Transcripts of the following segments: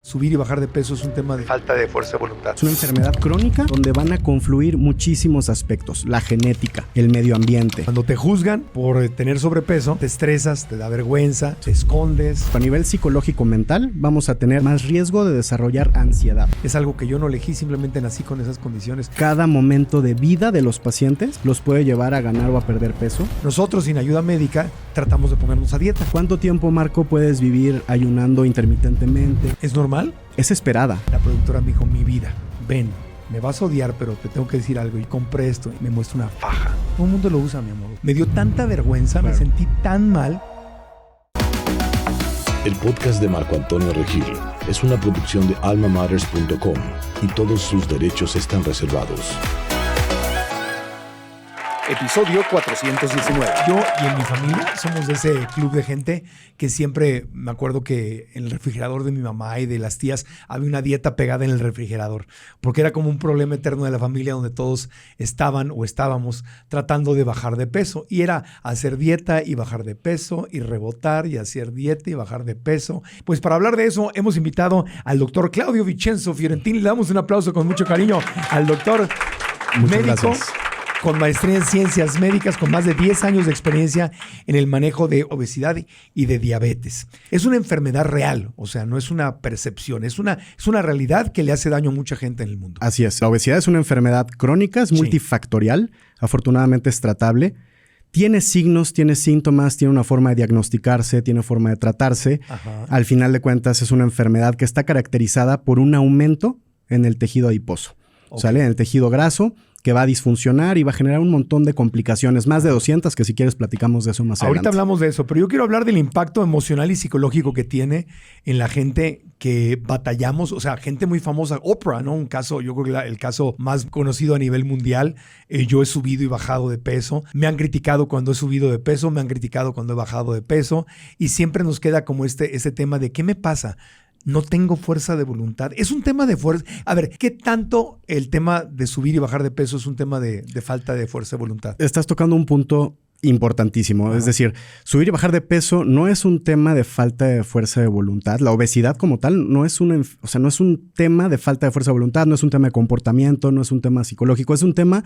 Subir y bajar de peso es un tema de falta de fuerza de voluntad. Es una enfermedad crónica donde van a confluir muchísimos aspectos. La genética, el medio ambiente. Cuando te juzgan por tener sobrepeso, te estresas, te da vergüenza, te escondes. A nivel psicológico mental, vamos a tener más riesgo de desarrollar ansiedad. Es algo que yo no elegí, simplemente nací con esas condiciones. Cada momento de vida de los pacientes los puede llevar a ganar o a perder peso. Nosotros, sin ayuda médica, tratamos de ponernos a dieta. ¿Cuánto tiempo, Marco, puedes vivir ayunando intermitentemente? ¿Es normal? Es esperada. La productora me dijo, mi vida, ven, me vas a odiar, pero te tengo que decir algo. Y compré esto y me muestra una faja. Todo el mundo lo usa, mi amor. Me dio tanta vergüenza, claro. Me sentí tan mal. El podcast de Marco Antonio Regil es una producción de almamatters.com y todos sus derechos están reservados. Episodio 419. Yo y en mi familia somos de ese club de gente que siempre, me acuerdo que en el refrigerador de mi mamá y de las tías había una dieta pegada en el refrigerador, porque era como un problema eterno de la familia donde todos estaban o estábamos tratando de bajar de peso. Y era hacer dieta y bajar de peso y rebotar y hacer dieta y bajar de peso. Pues para hablar de eso hemos invitado al doctor Claudio Vincenzo Fiorentini. Le damos un aplauso con mucho cariño al doctor Muchas médico. Gracias. Con maestría en ciencias médicas, con más de 10 años de experiencia en el manejo de obesidad y de diabetes. Es una enfermedad real, o sea, no es una percepción, es una realidad que le hace daño a mucha gente en el mundo. Así es. La obesidad es una enfermedad crónica, es multifactorial, afortunadamente es tratable. Tiene signos, tiene síntomas, tiene una forma de diagnosticarse, tiene forma de tratarse. Ajá. Al final de cuentas es una enfermedad que está caracterizada por un aumento en el tejido adiposo. Okay. ¿Sale? En el tejido graso, que va a disfuncionar y va a generar un montón de complicaciones, más de 200, que si quieres platicamos de eso más adelante. Ahorita hablamos de eso, pero yo quiero hablar del impacto emocional y psicológico que tiene en la gente que batallamos, o sea, gente muy famosa, Oprah, ¿no? Un caso, yo creo que el caso más conocido a nivel mundial. Yo he subido y bajado de peso, me han criticado cuando he subido de peso, me han criticado cuando he bajado de peso, y siempre nos queda como este tema de ¿qué me pasa? No tengo fuerza de voluntad. Es un tema de fuerza. A ver, ¿qué tanto el tema de subir y bajar de peso es un tema de falta de fuerza de voluntad? Estás tocando un punto importantísimo. Ajá. Es decir, subir y bajar de peso no es un tema de falta de fuerza de voluntad. La obesidad como tal no es no es un tema de falta de fuerza de voluntad, no es un tema de comportamiento, no es un tema psicológico, es una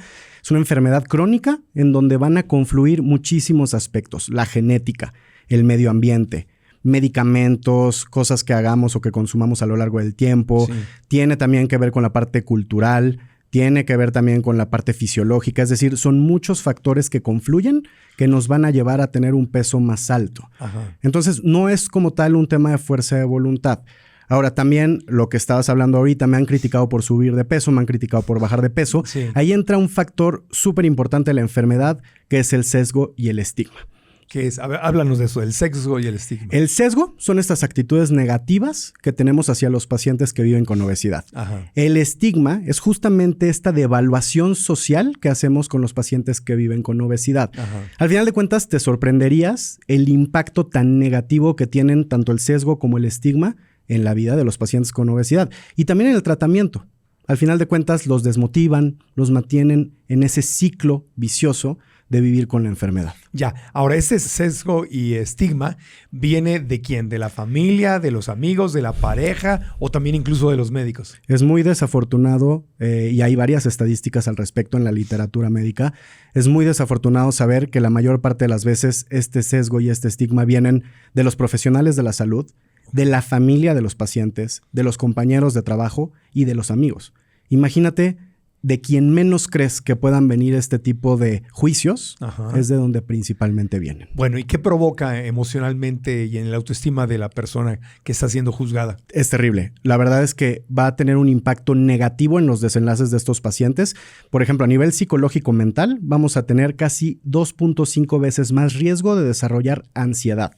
enfermedad crónica en donde van a confluir muchísimos aspectos. La genética, el medio ambiente, medicamentos, cosas que hagamos o que consumamos a lo largo del tiempo. Sí. Tiene también que ver con la parte cultural, tiene que ver también con la parte fisiológica. Es decir, son muchos factores que confluyen que nos van a llevar a tener un peso más alto. Ajá. Entonces, no es como tal un tema de fuerza de voluntad. Ahora, también lo que estabas hablando ahorita, me han criticado por subir de peso, me han criticado por bajar de peso. Sí. Ahí entra un factor súper importante de la enfermedad, que es el sesgo y el estigma. ¿Qué es? A ver, háblanos de eso, el sesgo y el estigma. El sesgo son estas actitudes negativas que tenemos hacia los pacientes que viven con obesidad. Ajá. El estigma es justamente esta devaluación social que hacemos con los pacientes que viven con obesidad. Ajá. Al final de cuentas, te sorprenderías el impacto tan negativo que tienen tanto el sesgo como el estigma en la vida de los pacientes con obesidad y también en el tratamiento. Al final de cuentas, los desmotivan, los mantienen en ese ciclo vicioso de vivir con la enfermedad. Ya, ahora ese sesgo y estigma viene ¿de quién? ¿De la familia, de los amigos, de la pareja o también incluso de los médicos? Es muy desafortunado y hay varias estadísticas al respecto en la literatura médica. Es muy desafortunado saber que la mayor parte de las veces este sesgo y este estigma vienen de los profesionales de la salud, de la familia de los pacientes, de los compañeros de trabajo y de los amigos. Imagínate, de quien menos crees que puedan venir este tipo de juicios, ajá, es de donde principalmente vienen. Bueno, ¿y qué provoca emocionalmente y en la autoestima de la persona que está siendo juzgada? Es terrible. La verdad es que va a tener un impacto negativo en los desenlaces de estos pacientes. Por ejemplo, a nivel psicológico mental, vamos a tener casi 2.5 veces más riesgo de desarrollar ansiedad,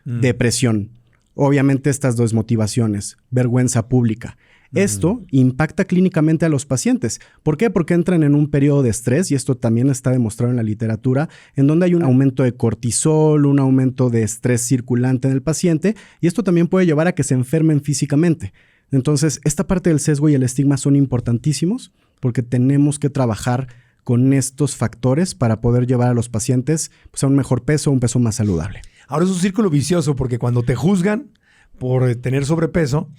depresión, obviamente estas desmotivaciones, vergüenza pública. Esto impacta clínicamente a los pacientes. ¿Por qué? Porque entran en un periodo de estrés, y esto también está demostrado en la literatura, en donde hay un aumento de cortisol, un aumento de estrés circulante en el paciente, y esto también puede llevar a que se enfermen físicamente. Entonces, esta parte del sesgo y el estigma son importantísimos porque tenemos que trabajar con estos factores para poder llevar a los pacientes a un mejor peso, un peso más saludable. Ahora es un círculo vicioso porque cuando te juzgan por tener sobrepeso,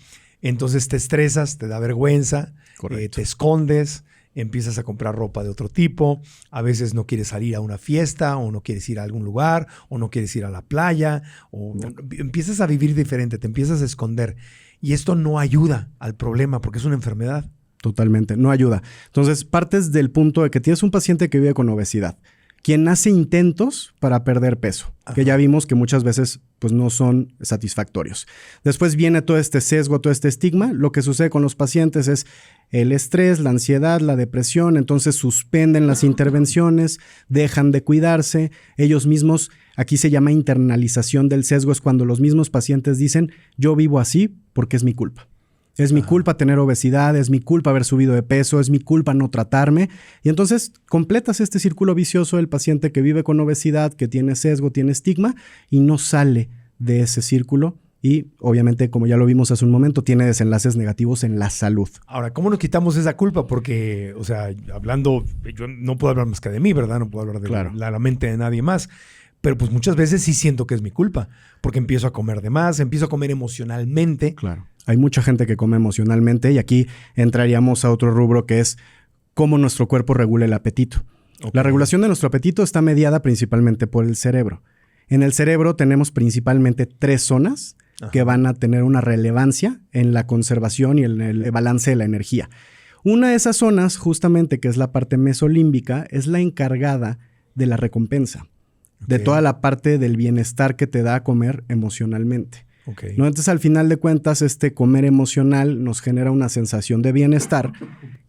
Entonces te estresas, te da vergüenza, Correcto. te escondes, empiezas a comprar ropa de otro tipo, a veces no quieres salir a una fiesta o no quieres ir a algún lugar o no quieres ir a la playa o empiezas a vivir diferente, te empiezas a esconder y esto no ayuda al problema porque es una enfermedad. Totalmente, no ayuda. Entonces, partes del punto de que tienes un paciente que vive con obesidad, quien hace intentos para perder peso, que ya vimos que muchas veces pues, no son satisfactorios. Después viene todo este sesgo, todo este estigma. Lo que sucede con los pacientes es el estrés, la ansiedad, la depresión. Entonces suspenden las intervenciones, dejan de cuidarse. Ellos mismos, aquí se llama internalización del sesgo, es cuando los mismos pacientes dicen, yo vivo así porque es mi culpa. Es mi culpa tener obesidad, es mi culpa haber subido de peso, es mi culpa no tratarme. Y entonces completas este círculo vicioso del paciente que vive con obesidad, que tiene sesgo, tiene estigma y no sale de ese círculo. Y obviamente, como ya lo vimos hace un momento, tiene desenlaces negativos en la salud. Ahora, ¿cómo nos quitamos esa culpa? Porque, o sea, hablando, yo no puedo hablar más que de mí, ¿verdad? No puedo hablar de la mente de nadie más. Pero pues muchas veces sí siento que es mi culpa, porque empiezo a comer de más, empiezo a comer emocionalmente. Claro. Hay mucha gente que come emocionalmente y aquí entraríamos a otro rubro que es cómo nuestro cuerpo regula el apetito. Okay. La regulación de nuestro apetito está mediada principalmente por el cerebro. En el cerebro tenemos principalmente 3 zonas que van a tener una relevancia en la conservación y en el balance de la energía. Una de esas zonas, justamente que es la parte mesolímbica, es la encargada de la recompensa. De toda la parte del bienestar que te da comer emocionalmente. ¿No? Entonces, al final de cuentas, este comer emocional nos genera una sensación de bienestar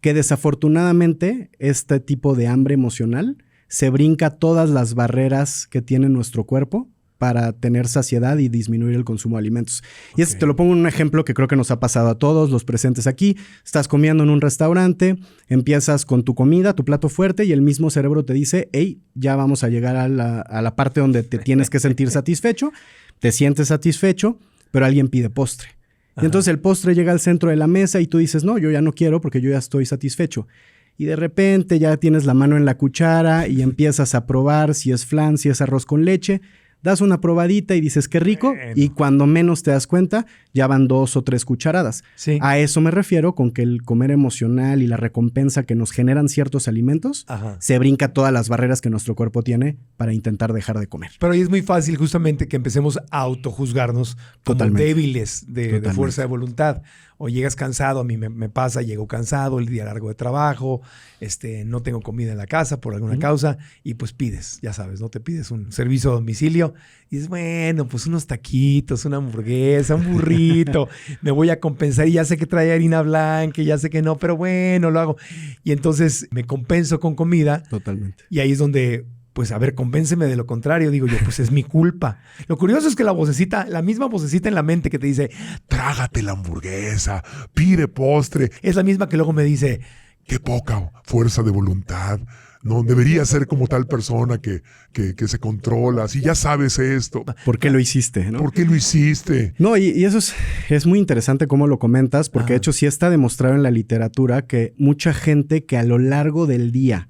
que desafortunadamente este tipo de hambre emocional se brinca todas las barreras que tiene nuestro cuerpo para tener saciedad y disminuir el consumo de alimentos. Y te lo pongo en un ejemplo que creo que nos ha pasado a todos los presentes aquí. Estás comiendo en un restaurante, empiezas con tu comida, tu plato fuerte y el mismo cerebro te dice, hey, ya vamos a llegar a la parte donde te tienes que sentir satisfecho. Te sientes satisfecho, pero alguien pide postre. Y entonces el postre llega al centro de la mesa y tú dices, no, yo ya no quiero porque yo ya estoy satisfecho. Y de repente ya tienes la mano en la cuchara y empiezas a probar si es flan, si es arroz con leche. Das una probadita y dices, qué rico, y cuando menos te das cuenta, ya van 2 o 3 cucharadas. Sí. A eso me refiero con que el comer emocional y la recompensa que nos generan ciertos alimentos, se brinca todas las barreras que nuestro cuerpo tiene para intentar dejar de comer. Pero ahí es muy fácil justamente que empecemos a autojuzgarnos como débiles de fuerza de voluntad. O llegas cansado, a mí me pasa, llego cansado, el día largo de trabajo, no tengo comida en la casa por alguna causa y pues pides, ya sabes, ¿no? Te pides un servicio a domicilio y dices, bueno, pues unos taquitos, una hamburguesa, un burrito, me voy a compensar y ya sé que trae harina blanca y ya sé que no, pero bueno, lo hago. Y entonces me compenso con comida. Totalmente. Y ahí es donde... pues a ver, convénceme de lo contrario. Digo yo, pues es mi culpa. Lo curioso es que la misma vocecita en la mente que te dice, trágate la hamburguesa, pide postre, es la misma que luego me dice, qué poca fuerza de voluntad. No, debería ser como tal persona que se controla. Si ya sabes esto. ¿Por qué lo hiciste? ¿No? ¿Por qué lo hiciste? No, y eso es muy interesante cómo lo comentas, porque de hecho sí está demostrado en la literatura que mucha gente que a lo largo del día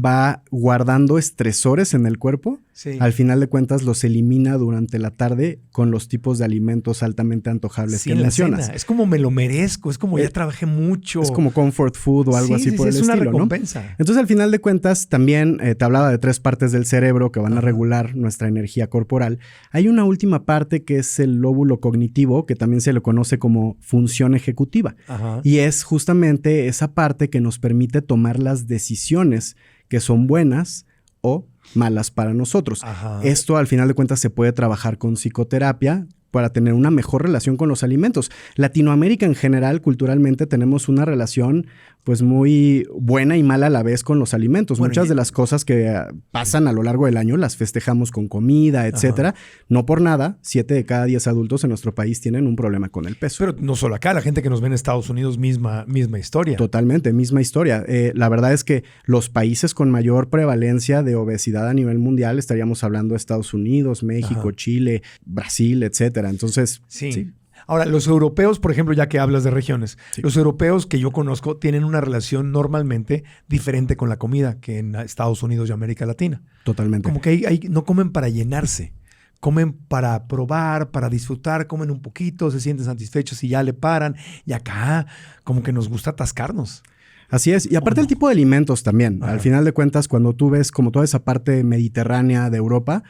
va guardando estresores en el cuerpo, al final de cuentas los elimina durante la tarde con los tipos de alimentos altamente antojables que mencionas. Cena. Es como me lo merezco, es como ya trabajé mucho. Es como comfort food o algo así por el estilo, ¿no? Es una recompensa. Entonces, al final de cuentas, también te hablaba de 3 partes del cerebro que van a regular nuestra energía corporal. Hay una última parte que es el lóbulo cognitivo, que también se le conoce como función ejecutiva. Y es justamente esa parte que nos permite tomar las decisiones que son buenas o malas para nosotros. Esto, al final de cuentas, se puede trabajar con psicoterapia para tener una mejor relación con los alimentos. Latinoamérica en general, culturalmente, tenemos una relación pues muy buena y mala a la vez con los alimentos. Bueno, muchas de las cosas que pasan a lo largo del año las festejamos con comida, etcétera. No por nada, 7 de cada 10 adultos en nuestro país tienen un problema con el peso. Pero no solo acá, la gente que nos ve en Estados Unidos, misma historia. Totalmente, misma historia. La verdad es que los países con mayor prevalencia de obesidad a nivel mundial, estaríamos hablando de Estados Unidos, México, Chile, Brasil, etcétera. Entonces, sí. Ahora, los europeos, por ejemplo, ya que hablas de regiones, los europeos que yo conozco tienen una relación normalmente diferente con la comida que en Estados Unidos y América Latina. Totalmente. Como que ahí no comen para llenarse, comen para probar, para disfrutar, comen un poquito, se sienten satisfechos y ya le paran. Y acá como que nos gusta atascarnos. Así es. Y aparte el tipo de alimentos también. Ajá. Al final de cuentas, cuando tú ves como toda esa parte mediterránea de Europa,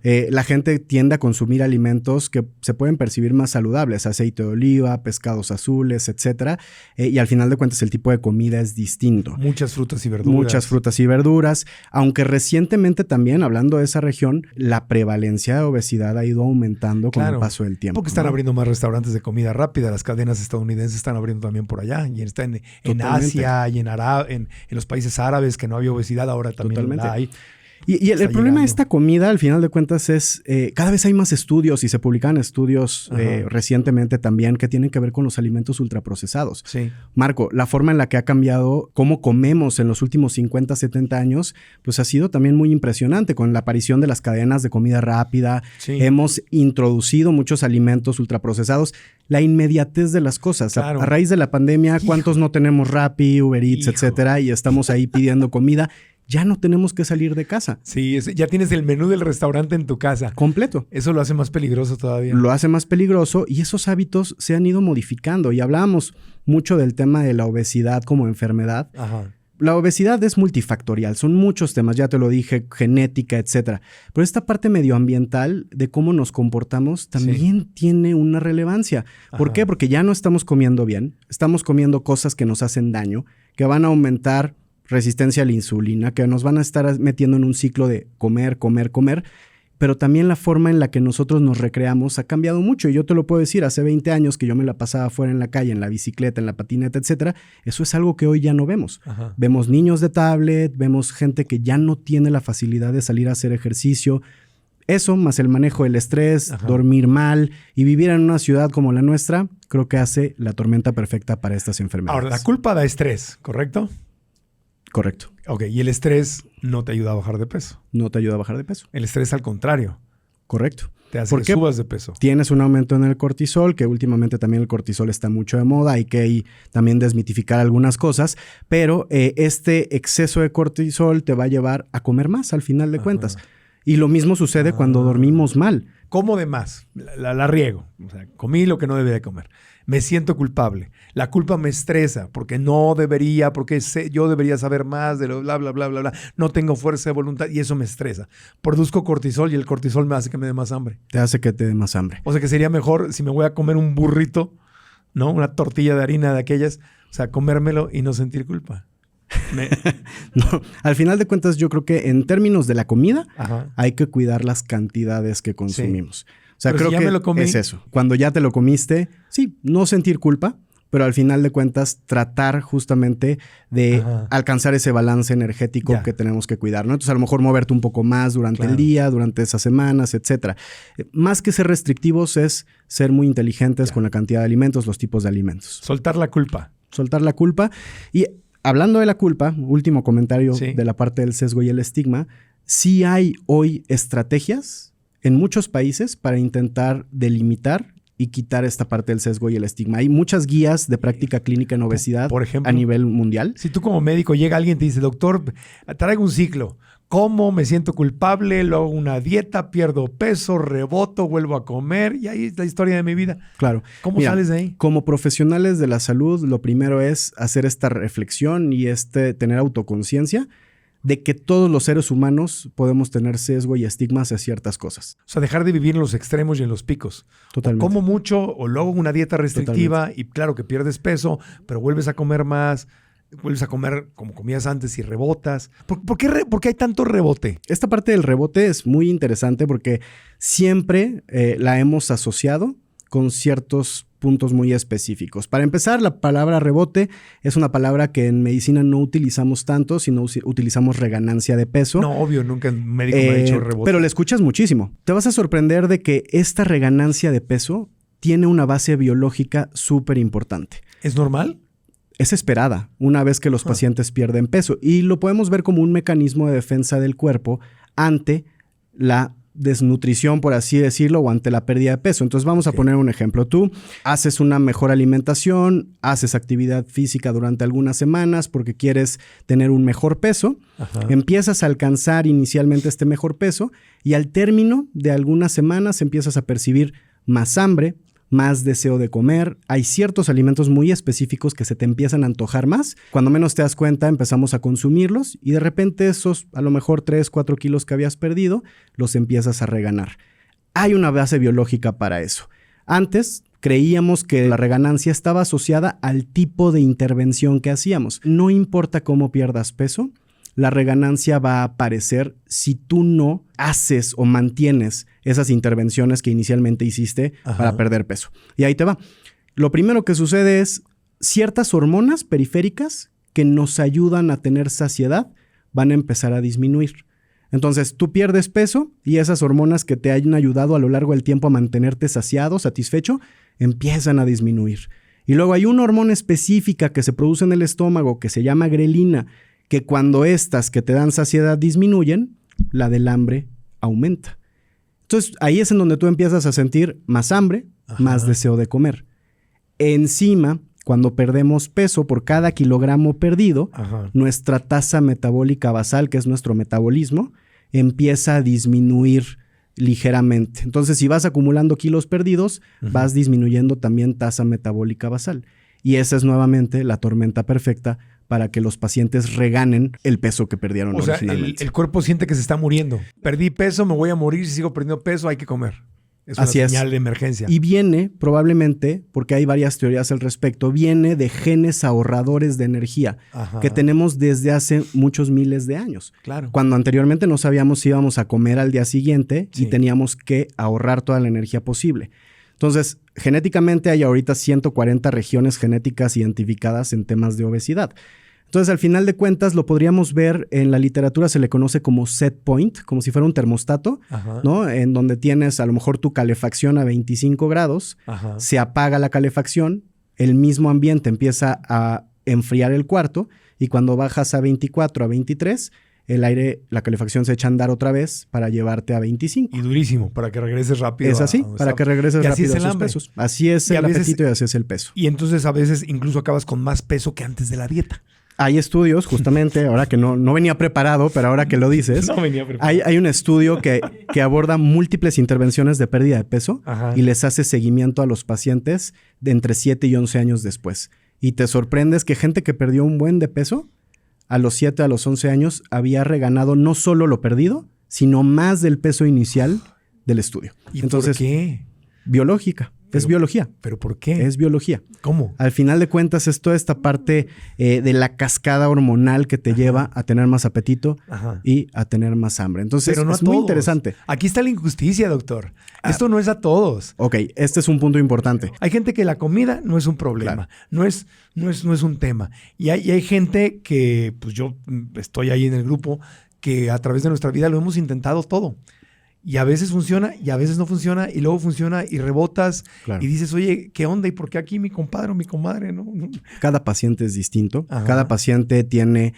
la gente tiende a consumir alimentos que se pueden percibir más saludables. Aceite de oliva, pescados azules, etcétera. Y al final de cuentas el tipo de comida es distinto. Muchas frutas y verduras. Muchas frutas y verduras. Aunque recientemente también, hablando de esa región, la prevalencia de obesidad ha ido aumentando con el paso del tiempo. Porque están abriendo más restaurantes de comida rápida. Las cadenas estadounidenses están abriendo también por allá. Y están en Asia y en los países árabes que no había obesidad, ahora también la hay. Y el problema de esta comida, al final de cuentas, es cada vez hay más estudios y se publican estudios recientemente también que tienen que ver con los alimentos ultraprocesados. Sí. Marco, la forma en la que ha cambiado cómo comemos en los últimos 50, 70 años, pues ha sido también muy impresionante con la aparición de las cadenas de comida rápida. Sí. Hemos introducido muchos alimentos ultraprocesados. La inmediatez de las cosas. Claro. A raíz de la pandemia, ¿cuántos no tenemos Rappi, Uber Eats, etcétera? Y estamos ahí pidiendo comida. Ya no tenemos que salir de casa. Sí, ya tienes el menú del restaurante en tu casa. Completo. Eso lo hace más peligroso todavía. Lo hace más peligroso y esos hábitos se han ido modificando. Y hablábamos mucho del tema de la obesidad como enfermedad. Ajá. La obesidad es multifactorial, son muchos temas, ya te lo dije, genética, etcétera. Pero esta parte medioambiental de cómo nos comportamos también tiene una relevancia. ¿Por qué? Porque ya no estamos comiendo bien, estamos comiendo cosas que nos hacen daño, que van a aumentar resistencia a la insulina, que nos van a estar metiendo en un ciclo de comer, comer, comer. Pero también la forma en la que nosotros nos recreamos ha cambiado mucho. Y yo te lo puedo decir, hace 20 años que yo me la pasaba fuera en la calle, en la bicicleta, en la patineta, etcétera. Eso es algo que hoy ya no vemos. Ajá. Vemos niños de tablet, vemos gente que ya no tiene la facilidad de salir a hacer ejercicio. Eso, más el manejo del estrés, dormir mal y vivir en una ciudad como la nuestra, creo que hace la tormenta perfecta para estas enfermedades. Ahora, la culpa da estrés, ¿correcto? Correcto. Ok, y el estrés no te ayuda a bajar de peso. No te ayuda a bajar de peso. El estrés al contrario. Correcto. Te hace que subas de peso. Tienes un aumento en el cortisol, que últimamente también el cortisol está mucho de moda. Hay que también desmitificar algunas cosas, pero este exceso de cortisol te va a llevar a comer más al final de cuentas. Y lo mismo sucede cuando dormimos mal. Como de más, la riego. O sea, comí lo que no debería comer. Me siento culpable. La culpa me estresa porque no debería, porque yo debería saber más de lo bla, bla, bla, bla, bla. No tengo fuerza de voluntad y eso me estresa. Produzco cortisol y el cortisol me hace que me dé más hambre. Te hace que te dé más hambre. O sea que sería mejor si me voy a comer un burrito, ¿no? Una tortilla de harina de aquellas, o sea, comérmelo y no sentir culpa. No, al final de cuentas yo creo que en términos de la comida hay que cuidar las cantidades que consumimos. Sí. O sea, pero creo que es eso. Cuando ya te lo comiste, sí, no sentir culpa, pero al final de cuentas tratar justamente de alcanzar ese balance energético que tenemos que cuidar, ¿no? Entonces a lo mejor moverte un poco más durante el día, durante esas semanas, etcétera. Más que ser restrictivos es ser muy inteligentes con la cantidad de alimentos, los tipos de alimentos. Soltar la culpa. Soltar la culpa. Y hablando de la culpa, último comentario de la parte del sesgo y el estigma, sí hay hoy estrategias en muchos países para intentar delimitar y quitar esta parte del sesgo y el estigma. Hay muchas guías de práctica clínica en obesidad, por ejemplo, a nivel mundial. Si tú como médico llega alguien y te dice, doctor, traigo un ciclo. Como me siento culpable, luego hago una dieta, pierdo peso, reboto, vuelvo a comer y ahí es la historia de mi vida. Claro. ¿Cómo sales de ahí? Como profesionales de la salud, lo primero es hacer esta reflexión y tener autoconciencia de que todos los seres humanos podemos tener sesgo y estigma hacia ciertas cosas. O sea, dejar de vivir en los extremos y en los picos. Totalmente. O como mucho o luego una dieta restrictiva y claro que pierdes peso, pero vuelves a comer más, vuelves a comer como comías antes y rebotas. ¿Por qué hay tanto rebote? Esta parte del rebote es muy interesante porque siempre la hemos asociado con ciertos puntos muy específicos. Para empezar, la palabra rebote es una palabra que en medicina no utilizamos tanto, sino utilizamos reganancia de peso. No, obvio, nunca un médico me ha dicho rebote. Pero le escuchas muchísimo. Te vas a sorprender de que esta reganancia de peso tiene una base biológica súper importante. ¿Es normal? Es esperada una vez que los pacientes pierden peso y lo podemos ver como un mecanismo de defensa del cuerpo ante la desnutrición, por así decirlo, o ante la pérdida de peso. Entonces vamos a poner un ejemplo. Tú haces una mejor alimentación, haces actividad física durante algunas semanas porque quieres tener un mejor peso. Ajá. Empiezas a alcanzar inicialmente este mejor peso y al término de algunas semanas empiezas a percibir más hambre, más deseo de comer. Hay ciertos alimentos muy específicos que se te empiezan a antojar más. Cuando menos te das cuenta, empezamos a consumirlos y de repente esos, a lo mejor 3, 4 kilos que habías perdido, los empiezas a reganar. Hay una base biológica para eso. Antes creíamos que la reganancia estaba asociada al tipo de intervención que hacíamos. No importa cómo pierdas peso, la reganancia va a aparecer si tú no haces o mantienes esas intervenciones que inicialmente hiciste para perder peso. Y ahí te va. Lo primero que sucede es ciertas hormonas periféricas que nos ayudan a tener saciedad van a empezar a disminuir. Entonces, tú pierdes peso y esas hormonas que te hayan ayudado a lo largo del tiempo a mantenerte saciado, satisfecho, empiezan a disminuir. Y luego hay una hormona específica que se produce en el estómago que se llama grelina, que cuando estas que te dan saciedad disminuyen, la del hambre aumenta. Entonces, ahí es en donde tú empiezas a sentir más hambre, más deseo de comer. Encima, cuando perdemos peso por cada kilogramo perdido, nuestra tasa metabólica basal, que es nuestro metabolismo, empieza a disminuir ligeramente. Entonces, si vas acumulando kilos perdidos, vas disminuyendo también tasa metabólica basal. Y esa es nuevamente la tormenta perfecta para que los pacientes reganen el peso que perdieron originalmente. O sea, el cuerpo siente que se está muriendo. Perdí peso, me voy a morir. Si sigo perdiendo peso, hay que comer. Es una señal de emergencia. Y viene probablemente, porque hay varias teorías al respecto, viene de genes ahorradores de energía que tenemos desde hace muchos miles de años. Claro. Cuando anteriormente no sabíamos si íbamos a comer al día siguiente y teníamos que ahorrar toda la energía posible. Entonces, genéticamente hay ahorita 140 regiones genéticas identificadas en temas de obesidad. Entonces, al final de cuentas, lo podríamos ver en la literatura, se le conoce como set point, como si fuera un termostato, ¿no? En donde tienes a lo mejor tu calefacción a 25 grados, se apaga la calefacción, el mismo ambiente empieza a enfriar el cuarto y cuando bajas a 24, a 23, el aire, la calefacción se echa a andar otra vez para llevarte a 25. Y durísimo, para que regreses rápido. Es así, para que regreses rápido a esos pesos. Así es el apetito y así es el peso. Y entonces a veces incluso acabas con más peso que antes de la dieta. Hay estudios, justamente, ahora que no venía preparado, pero ahora que lo dices, no venía preparado. Hay un estudio que aborda múltiples intervenciones de pérdida de peso y les hace seguimiento a los pacientes de entre 7 y 11 años después. Y te sorprendes que gente que perdió un buen de peso, a los 7, a los 11 años, había reganado no solo lo perdido, sino más del peso inicial del estudio. ¿Y entonces, por qué? Biológica. Es biología. ¿Pero por qué? Es biología. ¿Cómo? Al final de cuentas es toda esta parte de la cascada hormonal que te lleva a tener más apetito y a tener más hambre. Entonces pero no es muy interesante. Aquí está la injusticia, doctor. Esto no es a todos. Ok, este es un punto importante. Hay gente que la comida no es un problema. Claro. No es un tema. Y hay gente que, pues yo estoy ahí en el grupo, que a través de nuestra vida lo hemos intentado todo. Y a veces funciona y a veces no funciona y luego funciona y rebotas y dices, oye, ¿qué onda? ¿Y por qué aquí mi compadre o mi comadre? No. Cada paciente es distinto. Cada paciente tiene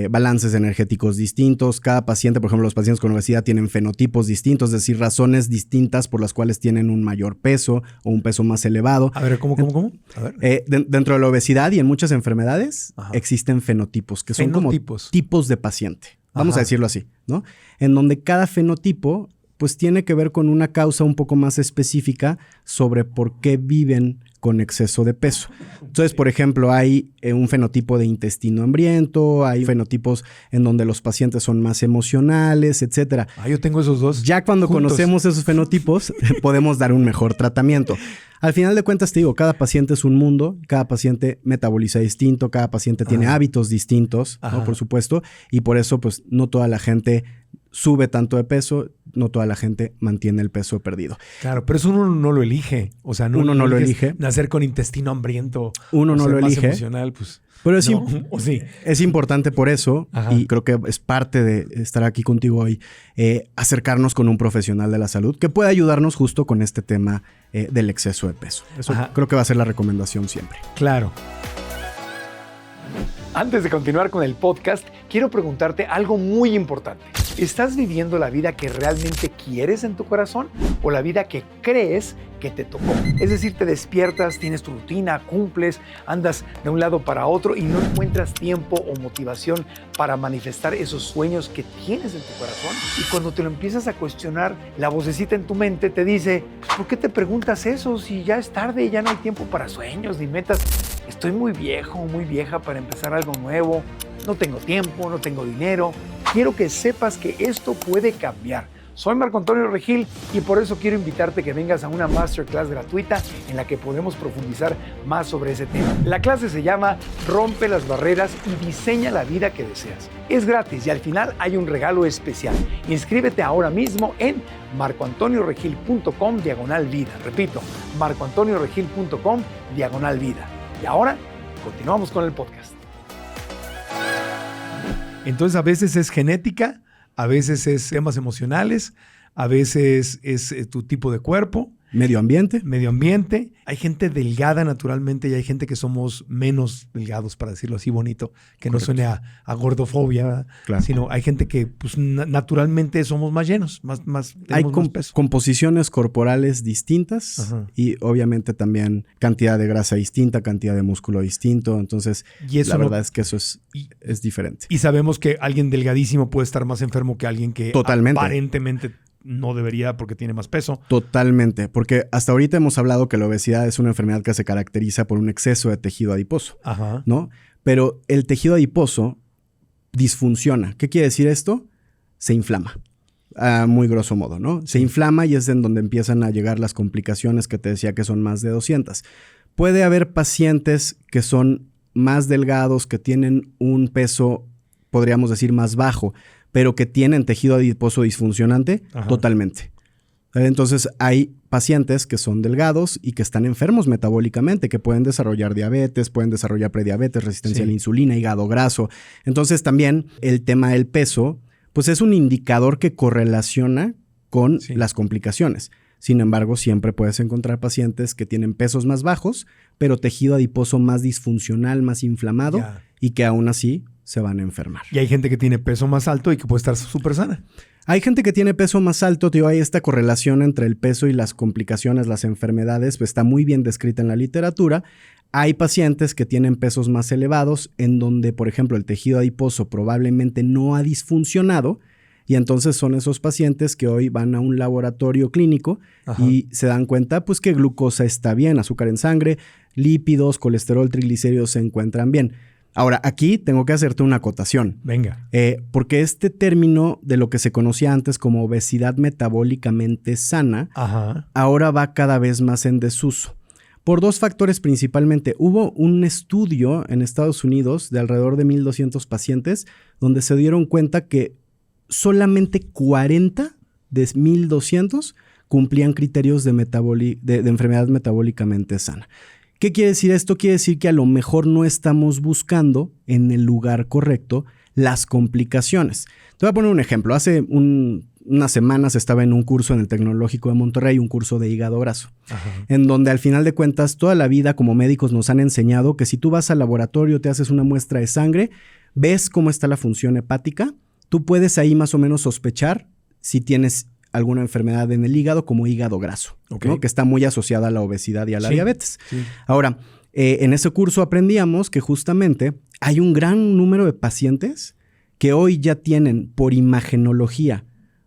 balances energéticos distintos. Cada paciente, por ejemplo, los pacientes con obesidad tienen fenotipos distintos, es decir, razones distintas por las cuales tienen un mayor peso o un peso más elevado. A ver, ¿cómo? A ver. Dentro de la obesidad y en muchas enfermedades existen fenotipos, que son como tipos de paciente. Vamos a decirlo así, ¿no? En donde cada fenotipo, pues, tiene que ver con una causa un poco más específica sobre por qué viven con exceso de peso. Entonces, por ejemplo, hay un fenotipo de intestino hambriento, hay fenotipos en donde los pacientes son más emocionales, etcétera. Yo tengo esos dos. Ya cuando conocemos esos fenotipos, podemos dar un mejor tratamiento. Al final de cuentas, te digo, cada paciente es un mundo, cada paciente metaboliza distinto, cada paciente tiene hábitos distintos, ¿no? Por supuesto, y por eso, pues, no toda la gente sube tanto de peso, no toda la gente mantiene el peso perdido. Claro, pero eso uno no lo elige. O sea, uno no lo elige. Nacer con intestino hambriento. Uno no lo elige. Más emocional, pues. Pero es importante por eso, y creo que es parte de estar aquí contigo hoy, acercarnos con un profesional de la salud que pueda ayudarnos justo con este tema del exceso de peso. Eso creo que va a ser la recomendación siempre. Claro. Antes de continuar con el podcast, quiero preguntarte algo muy importante. ¿Estás viviendo la vida que realmente quieres en tu corazón o la vida que crees que te tocó? Es decir, te despiertas, tienes tu rutina, cumples, andas de un lado para otro y no encuentras tiempo o motivación para manifestar esos sueños que tienes en tu corazón. Y cuando te lo empiezas a cuestionar, la vocecita en tu mente te dice, ¿por qué te preguntas eso si ya es tarde y ya no hay tiempo para sueños ni metas? Estoy muy viejo, muy vieja para empezar algo nuevo. No tengo tiempo, no tengo dinero. Quiero que sepas que esto puede cambiar. Soy Marco Antonio Regil y por eso quiero invitarte a que vengas a una masterclass gratuita en la que podemos profundizar más sobre ese tema. La clase se llama Rompe las barreras y diseña la vida que deseas. Es gratis y al final hay un regalo especial. Inscríbete ahora mismo en marcoantonioregil.com/vida. Repito, marcoantonioregil.com/vida. Y ahora continuamos con el podcast. Entonces a veces es genética, a veces es temas emocionales, a veces es tu tipo de cuerpo. Medio ambiente. Medio ambiente. Hay gente delgada naturalmente y hay gente que somos menos delgados, para decirlo así bonito, que no suene a gordofobia, claro. Sino hay gente que pues, naturalmente somos más llenos, más hay más peso. Composiciones corporales distintas. Ajá. Y obviamente también cantidad de grasa distinta, cantidad de músculo distinto. Entonces, la verdad es que eso es diferente. Y sabemos que alguien delgadísimo puede estar más enfermo que alguien que aparentemente no debería porque tiene más peso. Totalmente, porque hasta ahorita hemos hablado que la obesidad es una enfermedad que se caracteriza por un exceso de tejido adiposo, ajá, ¿no? Pero el tejido adiposo disfunciona. ¿Qué quiere decir esto? Se inflama, a muy grosso modo, ¿no? Se inflama y es en donde empiezan a llegar las complicaciones que te decía que son más de 200. Puede haber pacientes que son más delgados, que tienen un peso, podríamos decir, más bajo, pero que tienen tejido adiposo disfuncionante. Ajá. Totalmente. Entonces hay pacientes que son delgados y que están enfermos metabólicamente, que pueden desarrollar diabetes, pueden desarrollar prediabetes, resistencia a la insulina, hígado graso. Entonces también el tema del peso, pues es un indicador que correlaciona con las complicaciones. Sin embargo, siempre puedes encontrar pacientes que tienen pesos más bajos, pero tejido adiposo más disfuncional, más inflamado y que aún así se van a enfermar. Y hay gente que tiene peso más alto y que puede estar súper sana. Hay gente que tiene peso más alto, tío. Hay esta correlación entre el peso y las complicaciones, las enfermedades, pues está muy bien descrita en la literatura. Hay pacientes que tienen pesos más elevados en donde, por ejemplo, el tejido adiposo probablemente no ha disfuncionado y entonces son esos pacientes que hoy van a un laboratorio clínico y se dan cuenta pues que glucosa está bien, azúcar en sangre, lípidos, colesterol, triglicéridos se encuentran bien. Ahora, aquí tengo que hacerte una acotación. Venga. Porque este término de lo que se conocía antes como obesidad metabólicamente sana, ahora va cada vez más en desuso. Por dos factores principalmente. Hubo un estudio en Estados Unidos de alrededor de 1,200 pacientes donde se dieron cuenta que solamente 40 de 1,200 cumplían criterios de enfermedad metabólicamente sana. ¿Qué quiere decir esto? Quiere decir que a lo mejor no estamos buscando en el lugar correcto las complicaciones. Te voy a poner un ejemplo. Hace unas semanas estaba en un curso en el Tecnológico de Monterrey, un curso de hígado graso, en donde al final de cuentas toda la vida como médicos nos han enseñado que si tú vas al laboratorio, te haces una muestra de sangre, ves cómo está la función hepática, tú puedes ahí más o menos sospechar si tienes alguna enfermedad en el hígado como hígado graso, ¿no? Que está muy asociada a la obesidad y a la diabetes. Sí. Ahora, en ese curso aprendíamos que justamente hay un gran número de pacientes que hoy ya tienen por imagenología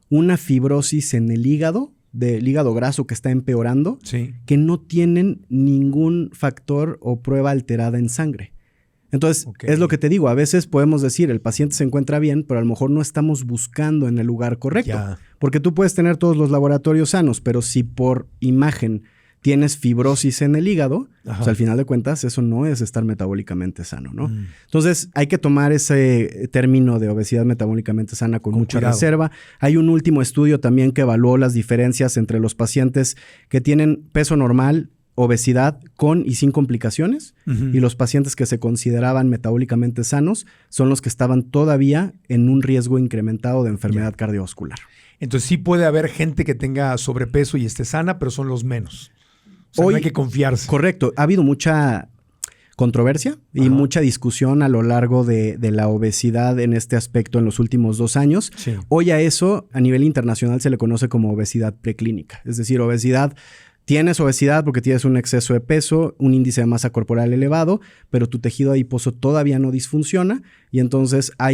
una fibrosis en el hígado, del hígado graso que está empeorando, que no tienen ningún factor o prueba alterada en sangre. Entonces, es lo que te digo, a veces podemos decir, el paciente se encuentra bien, pero a lo mejor no estamos buscando en el lugar correcto. Porque tú puedes tener todos los laboratorios sanos, pero si por imagen tienes fibrosis en el hígado, pues al final de cuentas eso no es estar metabólicamente sano, ¿no? Entonces, hay que tomar ese término de obesidad metabólicamente sana con mucha reserva. Hay un último estudio también que evaluó las diferencias entre los pacientes que tienen peso normal, obesidad con y sin complicaciones, y los pacientes que se consideraban metabólicamente sanos son los que estaban todavía en un riesgo incrementado de enfermedad cardiovascular. Entonces sí puede haber gente que tenga sobrepeso y esté sana, pero son los menos. O sea, hoy no hay que confiarse. Correcto. Ha habido mucha controversia y mucha discusión a lo largo de la obesidad en este aspecto en los últimos 2 años. Sí. Hoy a eso, a nivel internacional, se le conoce como obesidad preclínica. Es decir, tienes obesidad porque tienes un exceso de peso, un índice de masa corporal elevado, pero tu tejido adiposo todavía no disfunciona y entonces ha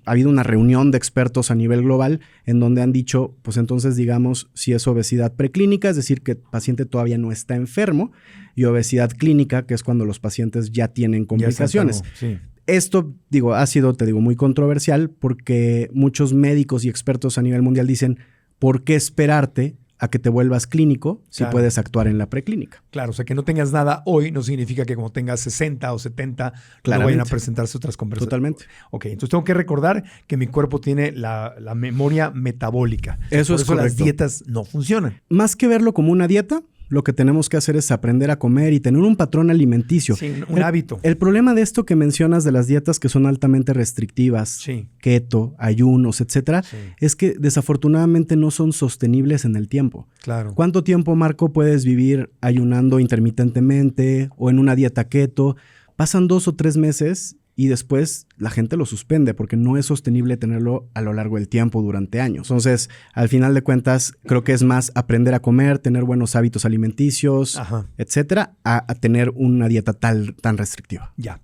habido una reunión de expertos a nivel global en donde han dicho, pues entonces digamos si es obesidad preclínica, es decir, que el paciente todavía no está enfermo, y obesidad clínica, que es cuando los pacientes ya tienen complicaciones. Sí. Esto, ha sido, muy controversial porque muchos médicos y expertos a nivel mundial dicen, ¿por qué esperarte a que te vuelvas clínico si puedes actuar en la preclínica? Claro, o sea, que no tengas nada hoy no significa que como tengas 60 o 70 no vayan a presentarse otras conversaciones. Totalmente. Ok, entonces tengo que recordar que mi cuerpo tiene la memoria metabólica. Eso Por es correcto. Las dietas no funcionan. Más que verlo como una dieta, lo que tenemos que hacer es aprender a comer y tener un patrón alimenticio. Sí, un hábito. El problema de esto que mencionas de las dietas que son altamente restrictivas, keto, ayunos, etcétera, es que desafortunadamente no son sostenibles en el tiempo. Claro. ¿Cuánto tiempo, Marco, puedes vivir ayunando intermitentemente o en una dieta keto? Pasan 2 o 3 meses y después la gente lo suspende porque no es sostenible tenerlo a lo largo del tiempo durante años. Entonces, al final de cuentas, creo que es más aprender a comer, tener buenos hábitos alimenticios, etcétera, a tener una dieta tan restrictiva. Ya.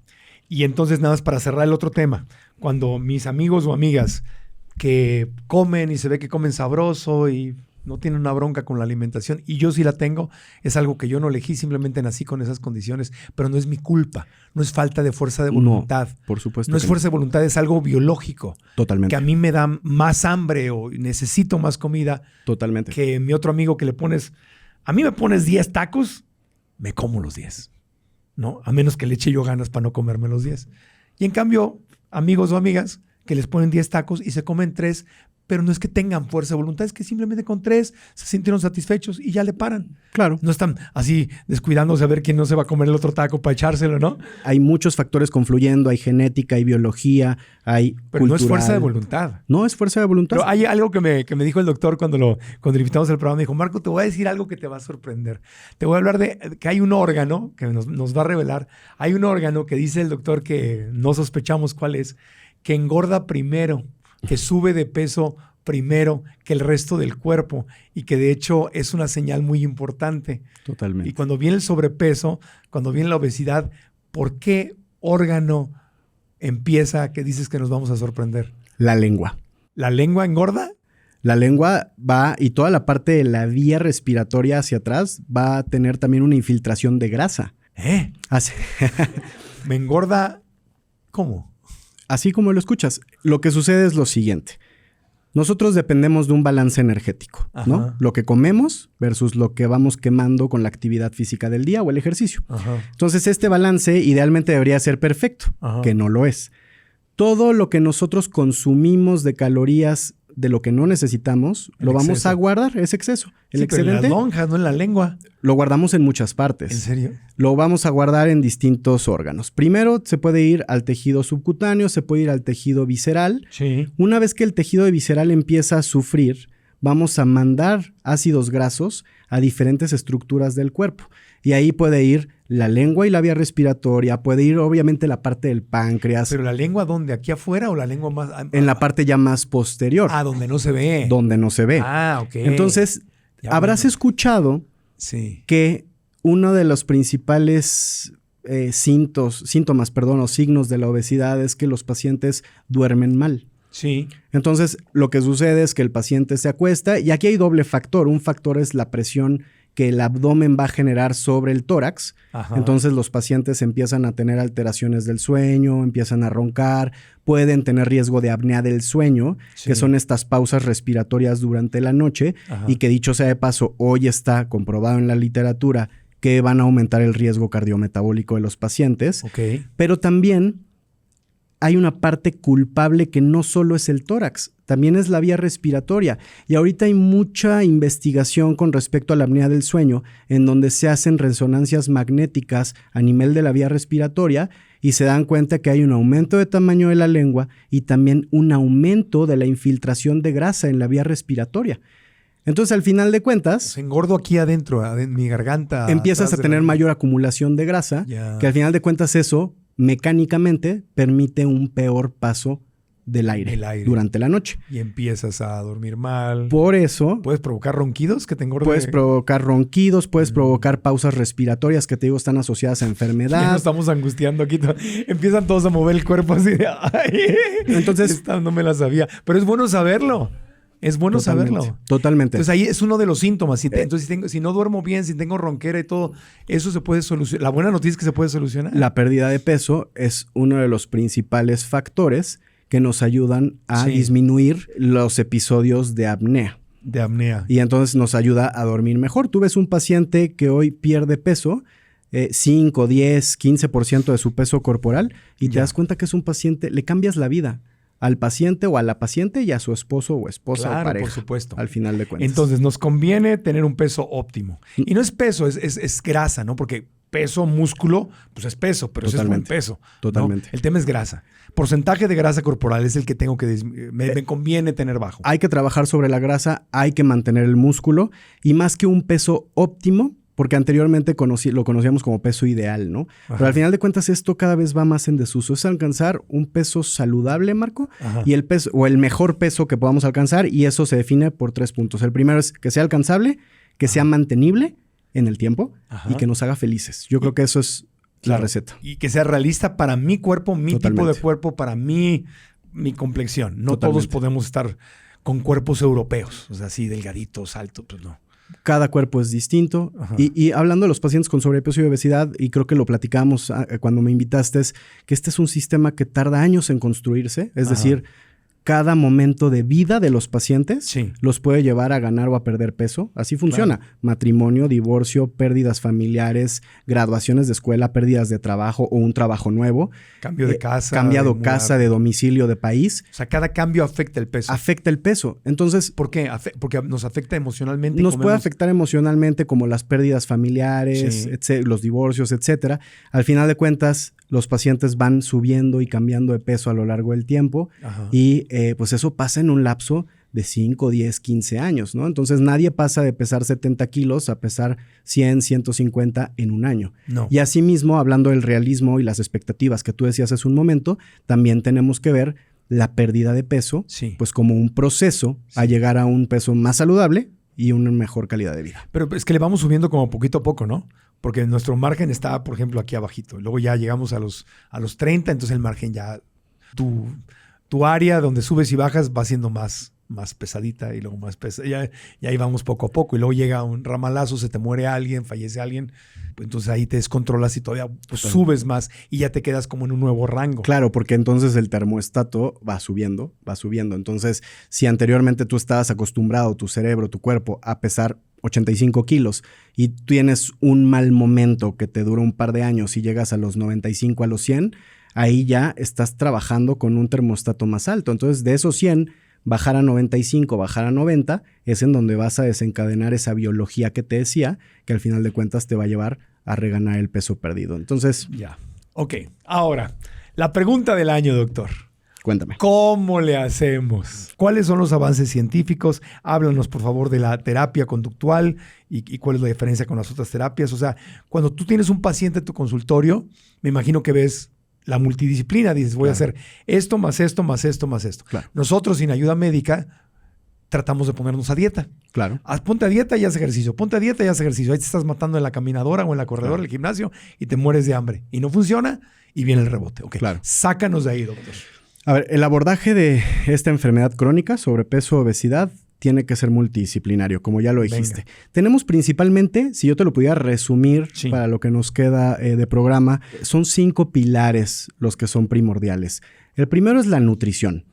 Y entonces, nada más para cerrar el otro tema, cuando mis amigos o amigas que comen y se ve que comen sabroso y no tienen una bronca con la alimentación, y yo sí la tengo, es algo que yo no elegí, simplemente nací con esas condiciones, pero no es mi culpa, no es falta de fuerza de voluntad. No, por supuesto. No es fuerza de voluntad, es algo biológico. Totalmente. Que a mí me da más hambre o necesito más comida. Totalmente. Que mi otro amigo que a mí me pones 10 tacos, me como los 10, ¿no? A menos que le eche yo ganas para no comerme los 10. Y en cambio, amigos o amigas que les ponen 10 tacos y se comen 3, pero no es que tengan fuerza de voluntad, es que simplemente con 3 se sintieron satisfechos y ya le paran. Claro. No están así descuidándose a ver quién no se va a comer el otro taco para echárselo, ¿no? Hay muchos factores confluyendo, hay genética, hay biología, hay pero cultural. No es fuerza de voluntad. No es fuerza de voluntad. Pero hay algo que me dijo el doctor cuando le invitamos al programa. Me dijo, Marco, te voy a decir algo que te va a sorprender. Te voy a hablar de que hay un órgano que nos va a revelar. Hay un órgano que dice el doctor que no sospechamos cuál es, que engorda primero, que sube de peso primero que el resto del cuerpo y que de hecho es una señal muy importante. Totalmente. Y cuando viene el sobrepeso, cuando viene la obesidad, ¿por qué órgano empieza que dices que nos vamos a sorprender? La lengua. ¿La lengua engorda? La lengua va, y toda la parte de la vía respiratoria hacia atrás va a tener también una infiltración de grasa. Así. ¿Me engorda? ¿Cómo? Así como lo escuchas. Lo que sucede es lo siguiente. Nosotros dependemos de un balance energético, ¿no? Lo que comemos versus lo que vamos quemando con la actividad física del día o el ejercicio. Entonces, este balance idealmente debería ser perfecto, que no lo es. Todo lo que nosotros consumimos de calorías de lo que no necesitamos, lo vamos a guardar, es exceso. El excedente, pero en las lonjas, no en la lengua. Lo guardamos en muchas partes. ¿En serio? Lo vamos a guardar en distintos órganos. Primero se puede ir al tejido subcutáneo, se puede ir al tejido visceral. Sí. Una vez que el tejido visceral empieza a sufrir, vamos a mandar ácidos grasos a diferentes estructuras del cuerpo. Y ahí puede ir la lengua y la vía respiratoria, puede ir obviamente la parte del páncreas. ¿Pero la lengua dónde? ¿Aquí afuera o la lengua más...? En la parte ya más posterior. Donde no se ve. Donde no se ve. Ok. Entonces, habrás escuchado que uno de los principales síntomas o signos de la obesidad es que los pacientes duermen mal. Sí. Entonces, lo que sucede es que el paciente se acuesta y aquí hay doble factor. Un factor es la presión que el abdomen va a generar sobre el tórax. Entonces los pacientes empiezan a tener alteraciones del sueño, empiezan a roncar, pueden tener riesgo de apnea del sueño, que son estas pausas respiratorias durante la noche y que dicho sea de paso, hoy está comprobado en la literatura que van a aumentar el riesgo cardiometabólico de los pacientes. Pero también hay una parte culpable que no solo es el tórax, también es la vía respiratoria. Y ahorita hay mucha investigación con respecto a la apnea del sueño, en donde se hacen resonancias magnéticas a nivel de la vía respiratoria y se dan cuenta que hay un aumento de tamaño de la lengua y también un aumento de la infiltración de grasa en la vía respiratoria. Entonces, al final de cuentas, Pues engordo aquí adentro, en mi garganta. empiezas a atrás de tener mayor acumulación de grasa, Ya. que al final de cuentas eso mecánicamente permite un peor paso del aire, El aire. durante la noche. Y empiezas a dormir mal. Por eso ¿Puedes provocar ronquidos que te engorde? puedes provocar ronquidos, puedes provocar pausas respiratorias que te digo están asociadas a Ya enfermedad. nos estamos angustiando aquí. Empiezan todos a mover el cuerpo así de... Ay, Entonces- esta no me la sabía. Pero es bueno saberlo. Es bueno Totalmente, saberlo. Totalmente. Entonces ahí es uno de los síntomas. Entonces si no duermo bien, si tengo ronquera y todo, eso se puede solucionar. La buena noticia es que se puede solucionar. La pérdida de peso es uno de los principales factores que nos ayudan a Sí. disminuir los episodios de apnea. De apnea. Y entonces nos ayuda a dormir mejor. Tú ves un paciente que hoy pierde peso, 5, 10, 15% de su peso corporal, y te Ya. das cuenta que es un paciente, le cambias la vida al paciente o a la paciente y a su esposo o esposa Claro, o pareja. por supuesto. Al final de cuentas. Entonces nos conviene tener un peso óptimo. Y no es peso, es grasa, ¿no? Porque peso, músculo, pues es peso, pero ese es buen Totalmente. peso. ¿no? Totalmente. El tema es grasa. Porcentaje de grasa corporal es el que tengo que me conviene tener bajo. Hay que trabajar sobre la grasa, hay que mantener el músculo y más que un peso óptimo, porque anteriormente lo conocíamos como peso ideal, ¿no? Ajá. Pero al final de cuentas esto cada vez va más en desuso. Es alcanzar un peso saludable, Marco, Ajá. y el peso o el mejor peso que podamos alcanzar, y eso se define por 3 puntos. El primero es que sea alcanzable, que sea mantenible en el tiempo Ajá. y que nos haga felices. Yo creo que eso es la Claro. receta. Y que sea realista para mi cuerpo, mi tipo Totalmente. de cuerpo, para mi complexión. No Totalmente. todos podemos estar con cuerpos europeos, o sea, así delgaditos, altos, pues no. Cada cuerpo es distinto. Ajá. Y hablando de los pacientes con sobrepeso y obesidad, y creo que lo platicábamos cuando me invitaste, es que este es un sistema que tarda años en construirse. Es Ajá. decir, cada momento de vida de los pacientes Sí. los puede llevar a ganar o a perder peso. Así funciona. Matrimonio, divorcio, pérdidas familiares, graduaciones de escuela, pérdidas de trabajo o un trabajo nuevo. Cambio de casa. Cambiado de casa, de domicilio, de país. O sea, cada cambio afecta el peso. Afecta el peso. Entonces, ¿Por qué? Porque nos afecta emocionalmente. nos puede comemos- afectar emocionalmente, como las pérdidas familiares, Sí. los divorcios, etcétera. Al final de cuentas, los pacientes van subiendo y cambiando de peso a lo largo del tiempo Ajá. y pues eso pasa en un lapso de 5, 10, 15 años, ¿no? Entonces nadie pasa de pesar 70 kilos a pesar 100, 150 en un año. No. Y asimismo, hablando del realismo y las expectativas que tú decías hace un momento, también tenemos que ver la pérdida de peso, Sí. pues como un proceso a llegar a un peso más saludable y una mejor calidad de vida. Pero es que le vamos subiendo como poquito a poco, ¿no? Porque nuestro margen está, por ejemplo, aquí abajito. Luego ya llegamos a los 30, entonces el margen ya... Tu área donde subes y bajas va siendo más pesadita y luego más pesada. Y ahí vamos poco a poco. Y luego llega un ramalazo, se te muere alguien, fallece alguien. Pues entonces ahí te descontrolas y todavía pues, subes más y ya te quedas como en un nuevo rango. Claro, porque entonces el termostato va subiendo, va subiendo. Entonces, si anteriormente tú estabas acostumbrado, tu cerebro, tu cuerpo, a pesar 85 kilos y tienes un mal momento que te dura un par de años y llegas a los 95, a los 100, ahí ya estás trabajando con un termostato más alto. Entonces, de esos 100, bajar a 95, bajar a 90, es en donde vas a desencadenar esa biología que te decía, que al final de cuentas te va a llevar a reganar el peso perdido. Entonces, Ya. Ok. Ahora, la pregunta del año, doctor. cuéntame. ¿Cómo le hacemos? ¿Cuáles son los avances científicos? Háblanos, por favor, de la terapia conductual y cuál es la diferencia con las otras terapias. O sea, cuando tú tienes un paciente en tu consultorio, me imagino que ves la multidisciplina. Dices, voy a hacer esto, más esto, más esto, más esto. Claro. Nosotros, sin ayuda médica, tratamos de ponernos a dieta. Claro. Ponte a dieta y haz ejercicio. Ponte a dieta y haz ejercicio. Ahí te estás matando en la caminadora o en la corredora del gimnasio y te mueres de hambre. Y no funciona y viene el rebote. Ok. Claro. Sácanos de ahí, doctor. A ver, el abordaje de esta enfermedad crónica, sobrepeso, obesidad, tiene que ser multidisciplinario, como ya lo dijiste. Venga. Tenemos principalmente, si yo te lo pudiera resumir Sí. para lo que nos queda de programa, son 5 pilares los que son primordiales. El primero es la nutrición.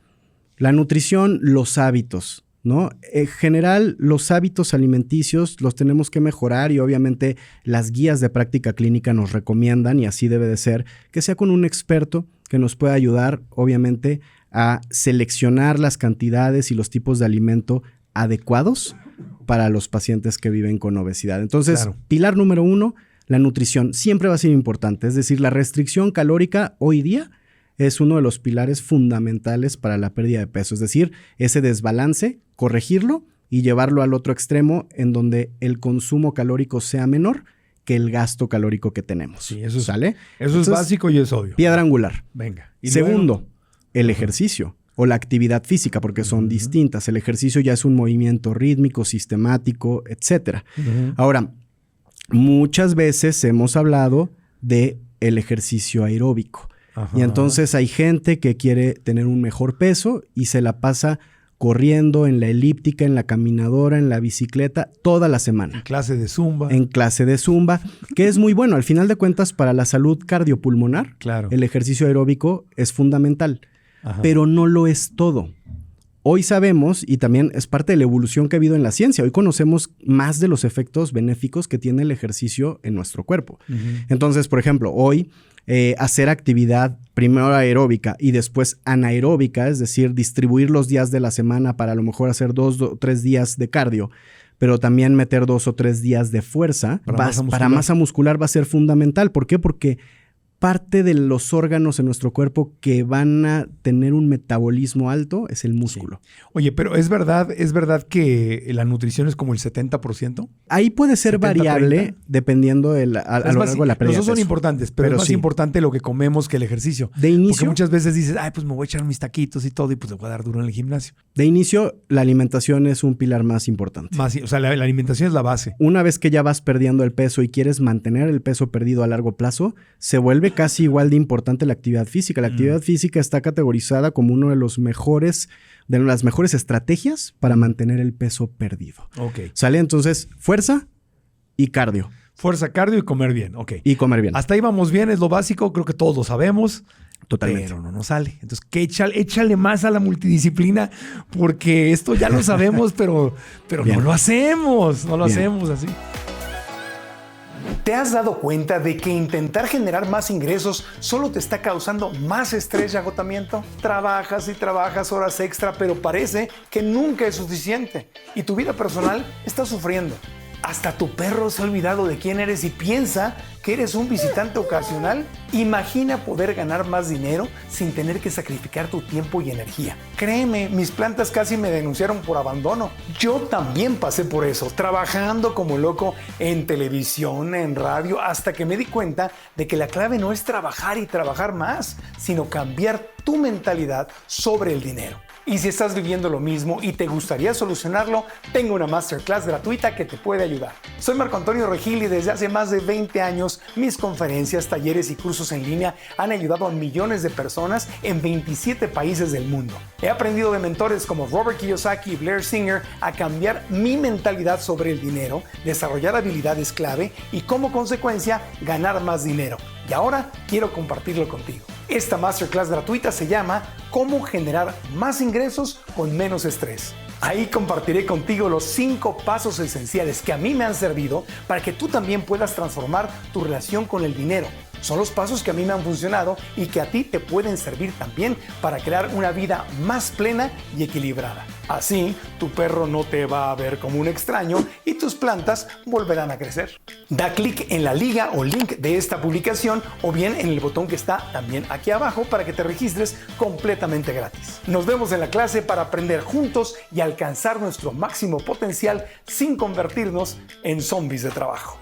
La nutrición, los hábitos, ¿no? En general, los hábitos alimenticios los tenemos que mejorar y obviamente las guías de práctica clínica nos recomiendan, y así debe de ser, que sea con un experto que nos pueda ayudar, obviamente, a seleccionar las cantidades y los tipos de alimento adecuados para los pacientes que viven con obesidad. Entonces, Claro. pilar número 1, la nutrición siempre va a ser importante. Es decir, la restricción calórica hoy día es uno de los pilares fundamentales para la pérdida de peso. Es decir, ese desbalance, corregirlo y llevarlo al otro extremo en donde el consumo calórico sea menor que el gasto calórico que tenemos. Sí, eso es, ¿sale? Eso es básico y es obvio. Piedra angular. Venga. Y segundo, el ejercicio o la actividad física, porque son distintas. El ejercicio ya es un movimiento rítmico, sistemático, etcétera. Ahora, muchas veces hemos hablado de el ejercicio aeróbico. Ajá. Y entonces hay gente que quiere tener un mejor peso y se la pasa corriendo en la elíptica, en la caminadora, en la bicicleta, toda la semana. En clase de zumba. En clase de zumba, que es muy bueno. Al final de cuentas, para la salud cardiopulmonar, claro, el ejercicio aeróbico es fundamental. Ajá. Pero no lo es todo. Hoy sabemos, y también es parte de la evolución que ha habido en la ciencia, hoy conocemos más de los efectos benéficos que tiene el ejercicio en nuestro cuerpo. Entonces, por ejemplo, hoy hacer actividad primero aeróbica y después anaeróbica, es decir, distribuir los días de la semana para a lo mejor hacer 2 o 3 días de cardio, pero también meter 2 o 3 días de fuerza para masa muscular va a ser fundamental. ¿Por qué? Porque parte de los órganos en nuestro cuerpo que van a tener un metabolismo alto es el músculo. Sí. Oye, pero ¿es verdad que la nutrición es como el 70%? Ahí puede ser 70, variable 30. Dependiendo a lo largo de la pérdida. Los dos son importantes, pero es más importante lo que comemos que el ejercicio. De inicio. Porque muchas veces dices, ay, pues me voy a echar mis taquitos y todo y pues le voy a dar duro en el gimnasio. De inicio, la alimentación es un pilar más importante. O sea, la alimentación es la base. Una vez que ya vas perdiendo el peso y quieres mantener el peso perdido a largo plazo, se vuelve casi igual de importante la actividad física. La actividad física está categorizada como uno de las mejores estrategias para mantener el peso perdido. Ok. ¿Sale? Entonces, fuerza y cardio. Fuerza, cardio y comer bien. Ok. Y comer bien. Hasta ahí vamos bien, es lo básico. Creo que todos lo sabemos. Totalmente. Pero no nos sale. Entonces, échale más a la multidisciplina porque esto ya lo sabemos, pero no lo hacemos. No lo hacemos así. ¿Te has dado cuenta de que intentar generar más ingresos solo te está causando más estrés y agotamiento? Trabajas y trabajas horas extra, pero parece que nunca es suficiente y tu vida personal está sufriendo. Hasta tu perro se ha olvidado de quién eres y piensa que eres un visitante ocasional. Imagina poder ganar más dinero sin tener que sacrificar tu tiempo y energía. Créeme, mis plantas casi me denunciaron por abandono. Yo también pasé por eso, trabajando como loco en televisión, en radio, hasta que me di cuenta de que la clave no es trabajar y trabajar más, sino cambiar tu mentalidad sobre el dinero. Y si estás viviendo lo mismo y te gustaría solucionarlo, tengo una masterclass gratuita que te puede ayudar. Soy Marco Antonio Regil y desde hace más de 20 años mis conferencias, talleres y cursos en línea han ayudado a millones de personas en 27 países del mundo. He aprendido de mentores como Robert Kiyosaki y Blair Singer a cambiar mi mentalidad sobre el dinero, desarrollar habilidades clave y como consecuencia ganar más dinero. Y ahora quiero compartirlo contigo. Esta masterclass gratuita se llama ¿Cómo generar más ingresos con menos estrés? Ahí compartiré contigo los 5 pasos esenciales que a mí me han servido para que tú también puedas transformar tu relación con el dinero. Son los pasos que a mí me han funcionado y que a ti te pueden servir también para crear una vida más plena y equilibrada. Así, tu perro no te va a ver como un extraño y tus plantas volverán a crecer. Da clic en la liga o link de esta publicación o bien en el botón que está también aquí abajo para que te registres completamente gratis. Nos vemos en la clase para aprender juntos y alcanzar nuestro máximo potencial sin convertirnos en zombies de trabajo.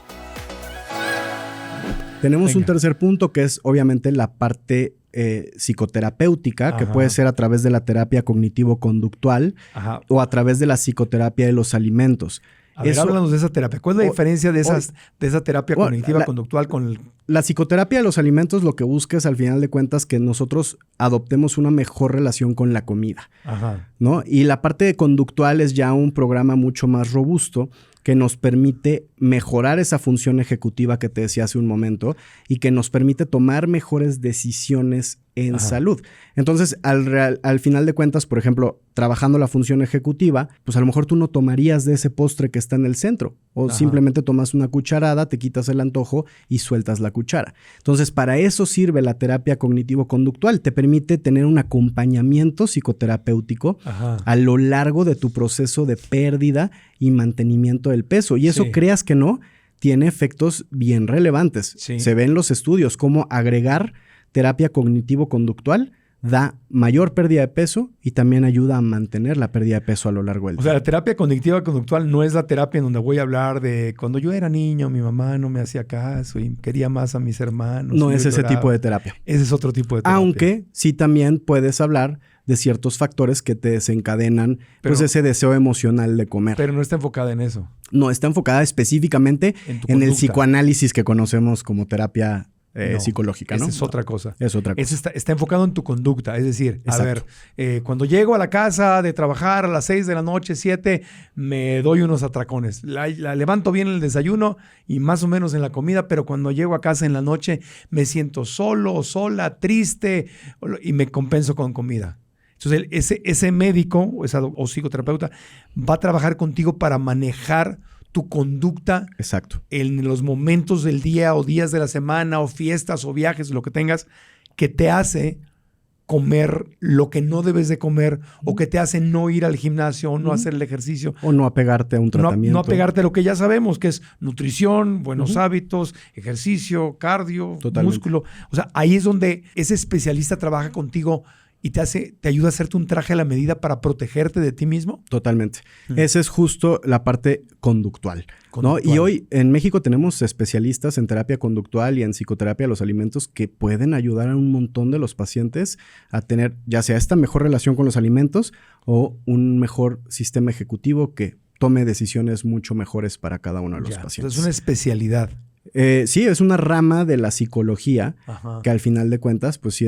Tenemos un tercer punto que es obviamente la parte psicoterapéutica, que puede ser a través de la terapia cognitivo-conductual o a través de la psicoterapia de los alimentos. A ver, háblanos de esa terapia. ¿Cuál es la diferencia de esa terapia cognitiva-conductual con el...? La psicoterapia de los alimentos lo que busca es, al final de cuentas, que nosotros adoptemos una mejor relación con la comida, ¿no? Y la parte conductual es ya un programa mucho más robusto que nos permite mejorar esa función ejecutiva que te decía hace un momento y que nos permite tomar mejores decisiones en salud. Entonces, al final de cuentas, por ejemplo, trabajando la función ejecutiva, pues a lo mejor tú no tomarías de ese postre que está en el centro o simplemente tomas una cucharada, te quitas el antojo y sueltas la cuchara. Entonces, para eso sirve la terapia cognitivo-conductual. Te permite tener un acompañamiento psicoterapéutico a lo largo de tu proceso de pérdida y mantenimiento del peso. Y eso, creas que no, tiene efectos bien relevantes. Se ven los estudios cómo agregar terapia cognitivo-conductual da mayor pérdida de peso y también ayuda a mantener la pérdida de peso a lo largo del día. O sea, la terapia cognitiva conductual no es la terapia en donde voy a hablar de cuando yo era niño, mi mamá no me hacía caso y quería más a mis hermanos. No es yo ese lloraba. tipo de terapia. Ese es otro tipo de terapia. Aunque sí también puedes hablar de ciertos factores que te desencadenan pues ese deseo emocional de comer. Pero no está enfocada en eso. No, está enfocada específicamente en el psicoanálisis que conocemos como terapia psicológica, ¿no? Esa es otra cosa. Es otra cosa. Está enfocado en tu conducta. Es decir, Exacto. a ver, cuando llego a la casa de trabajar a las 6 de la noche, 7, me doy unos atracones. La levanto bien en el desayuno y más o menos en la comida, pero cuando llego a casa en la noche me siento solo, sola, triste y me compenso con comida. Entonces, ese médico o psicoterapeuta va a trabajar contigo para manejar tu conducta. Exacto. En los momentos del día o días de la semana o fiestas o viajes, lo que tengas, que te hace comer lo que no debes de comer o que te hace no ir al gimnasio o no hacer el ejercicio. O no apegarte a un tratamiento. No apegarte a lo que ya sabemos, que es nutrición, buenos hábitos, ejercicio, cardio, músculo. O sea, ahí es donde ese especialista trabaja contigo y te ayuda a hacerte un traje a la medida para protegerte de ti mismo. Totalmente. Esa es justo la parte conductual, ¿no? Y hoy en México tenemos especialistas en terapia conductual y en psicoterapia de los alimentos que pueden ayudar a un montón de los pacientes a tener ya sea esta mejor relación con los alimentos o un mejor sistema ejecutivo que tome decisiones mucho mejores para cada uno de los pacientes. Es una especialidad. Sí, es una rama de la psicología que al final de cuentas, pues sí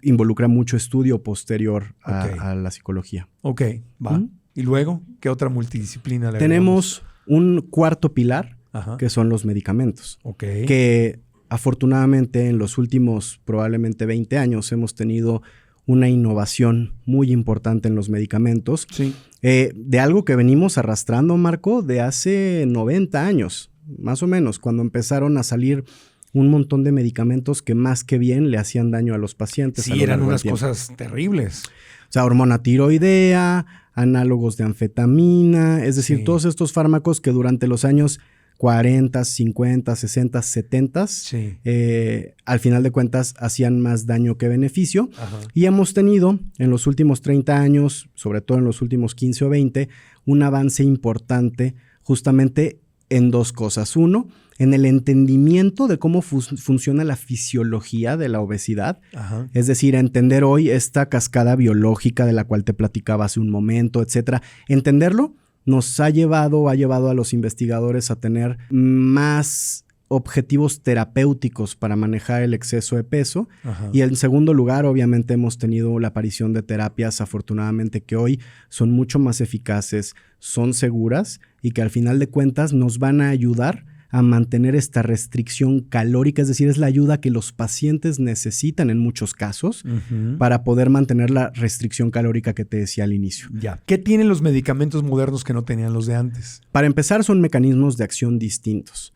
involucra mucho estudio posterior a la psicología. Ok, va. ¿Y luego qué otra multidisciplina le Tenemos un cuarto pilar, que son los medicamentos. Que afortunadamente en los últimos probablemente 20 años hemos tenido una innovación muy importante en los medicamentos. Sí. De algo que venimos arrastrando, Marco, de hace 90 años. Más o menos, cuando empezaron a salir un montón de medicamentos que más que bien le hacían daño a los pacientes. Sí, eran unas cosas terribles. O sea, hormona tiroidea, análogos de anfetamina, es decir, todos estos fármacos que durante los años 40, 50, 60, 70, al final de cuentas hacían más daño que beneficio. Y hemos tenido en los últimos 30 años, sobre todo en los últimos 15 o 20, un avance importante justamente en dos cosas. Uno, en el entendimiento de cómo funciona la fisiología de la obesidad. Es decir, entender hoy esta cascada biológica de la cual te platicaba hace un momento, etcétera. Entenderlo nos ha llevado a los investigadores a tener más objetivos terapéuticos para manejar el exceso de peso. Y en segundo lugar, obviamente hemos tenido la aparición de terapias, afortunadamente, que hoy son mucho más eficaces, son seguras y que al final de cuentas nos van a ayudar a mantener esta restricción calórica, es decir, es la ayuda que los pacientes necesitan en muchos casos para poder mantener la restricción calórica que te decía al inicio. Ya. ¿Qué tienen los medicamentos modernos que no tenían los de antes? Para empezar, son mecanismos de acción distintos.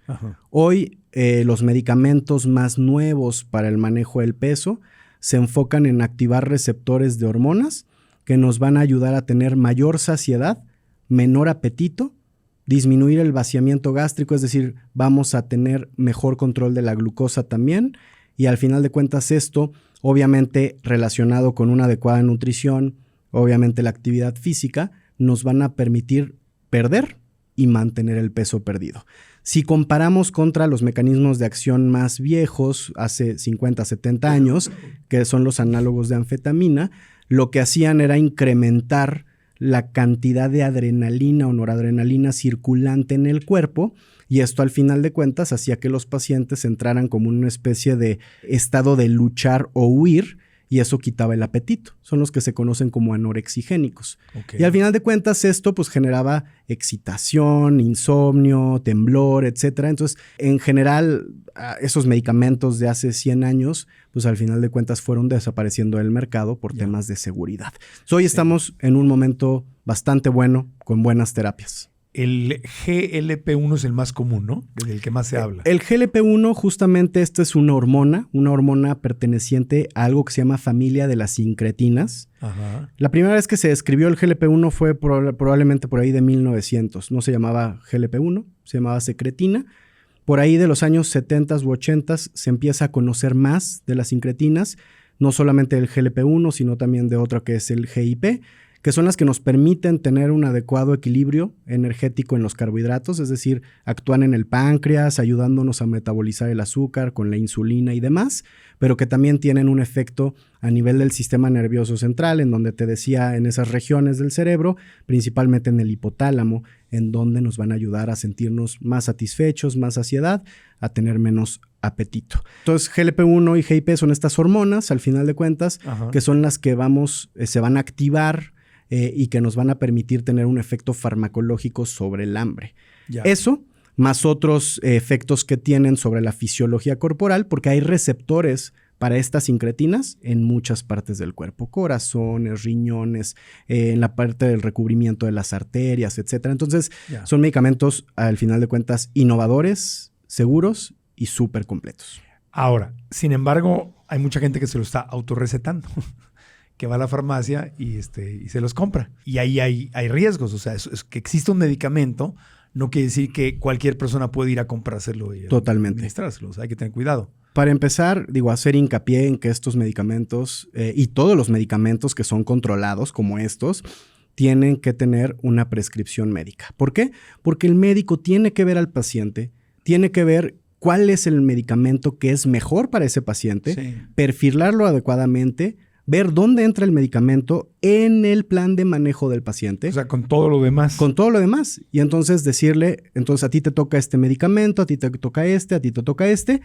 Hoy, los medicamentos más nuevos para el manejo del peso se enfocan en activar receptores de hormonas que nos van a ayudar a tener mayor saciedad, menor apetito, disminuir el vaciamiento gástrico, es decir, vamos a tener mejor control de la glucosa también y al final de cuentas esto obviamente relacionado con una adecuada nutrición, obviamente la actividad física, nos van a permitir perder y mantener el peso perdido. Si comparamos contra los mecanismos de acción más viejos, hace 50, 70 años, que son los análogos de anfetamina, lo que hacían era incrementar la cantidad de adrenalina o noradrenalina circulante en el cuerpo y esto al final de cuentas hacía que los pacientes entraran como una especie de estado de luchar o huir y eso quitaba el apetito. Son los que se conocen como anorexigénicos. Y al final de cuentas esto pues generaba excitación, insomnio, temblor, etcétera. Entonces, en general, esos medicamentos de hace 100 años, pues al final de cuentas fueron desapareciendo del mercado por temas de seguridad. Hoy estamos en un momento bastante bueno, con buenas terapias. El GLP-1 es el más común, ¿no? Del que más se habla. El GLP-1 justamente esta es una hormona perteneciente a algo que se llama familia de las incretinas. La primera vez que se describió el GLP-1 fue probablemente por ahí de 1900. No se llamaba GLP-1, se llamaba secretina. Por ahí de los años 70 u 80 se empieza a conocer más de las incretinas. no solamente del GLP-1, sino también de otro que es el GIP, que son las que nos permiten tener un adecuado equilibrio energético en los carbohidratos, es decir, actúan en el páncreas, ayudándonos a metabolizar el azúcar con la insulina y demás, pero que también tienen un efecto a nivel del sistema nervioso central, en donde te decía, en esas regiones del cerebro, principalmente en el hipotálamo, en donde nos van a ayudar a sentirnos más satisfechos, más saciedad, a tener menos apetito. Entonces, GLP-1 y GIP son estas hormonas, al final de cuentas, que son las que se van a activar y que nos van a permitir tener un efecto farmacológico sobre el hambre. Ya. Eso, más otros efectos que tienen sobre la fisiología corporal, porque hay receptores para estas incretinas en muchas partes del cuerpo, corazones, riñones, en la parte del recubrimiento de las arterias, etc. Entonces, son medicamentos, al final de cuentas, innovadores, seguros y súper completos. Ahora, sin embargo, hay mucha gente que se lo está autorrecetando, que va a la farmacia y se los compra. Y ahí hay riesgos. O sea, es que existe un medicamento no quiere decir que cualquier persona puede ir a comprárselo y administrárselo. O sea, hay que tener cuidado. Para empezar, hacer hincapié en que estos medicamentos y todos los medicamentos que son controlados como estos tienen que tener una prescripción médica. ¿Por qué? Porque el médico tiene que ver al paciente, tiene que ver cuál es el medicamento que es mejor para ese paciente, perfilarlo adecuadamente, ver dónde entra el medicamento en el plan de manejo del paciente. O sea, con todo lo demás. Con todo lo demás. Y entonces decirle, a ti te toca este medicamento, a ti te toca este, a ti te toca este,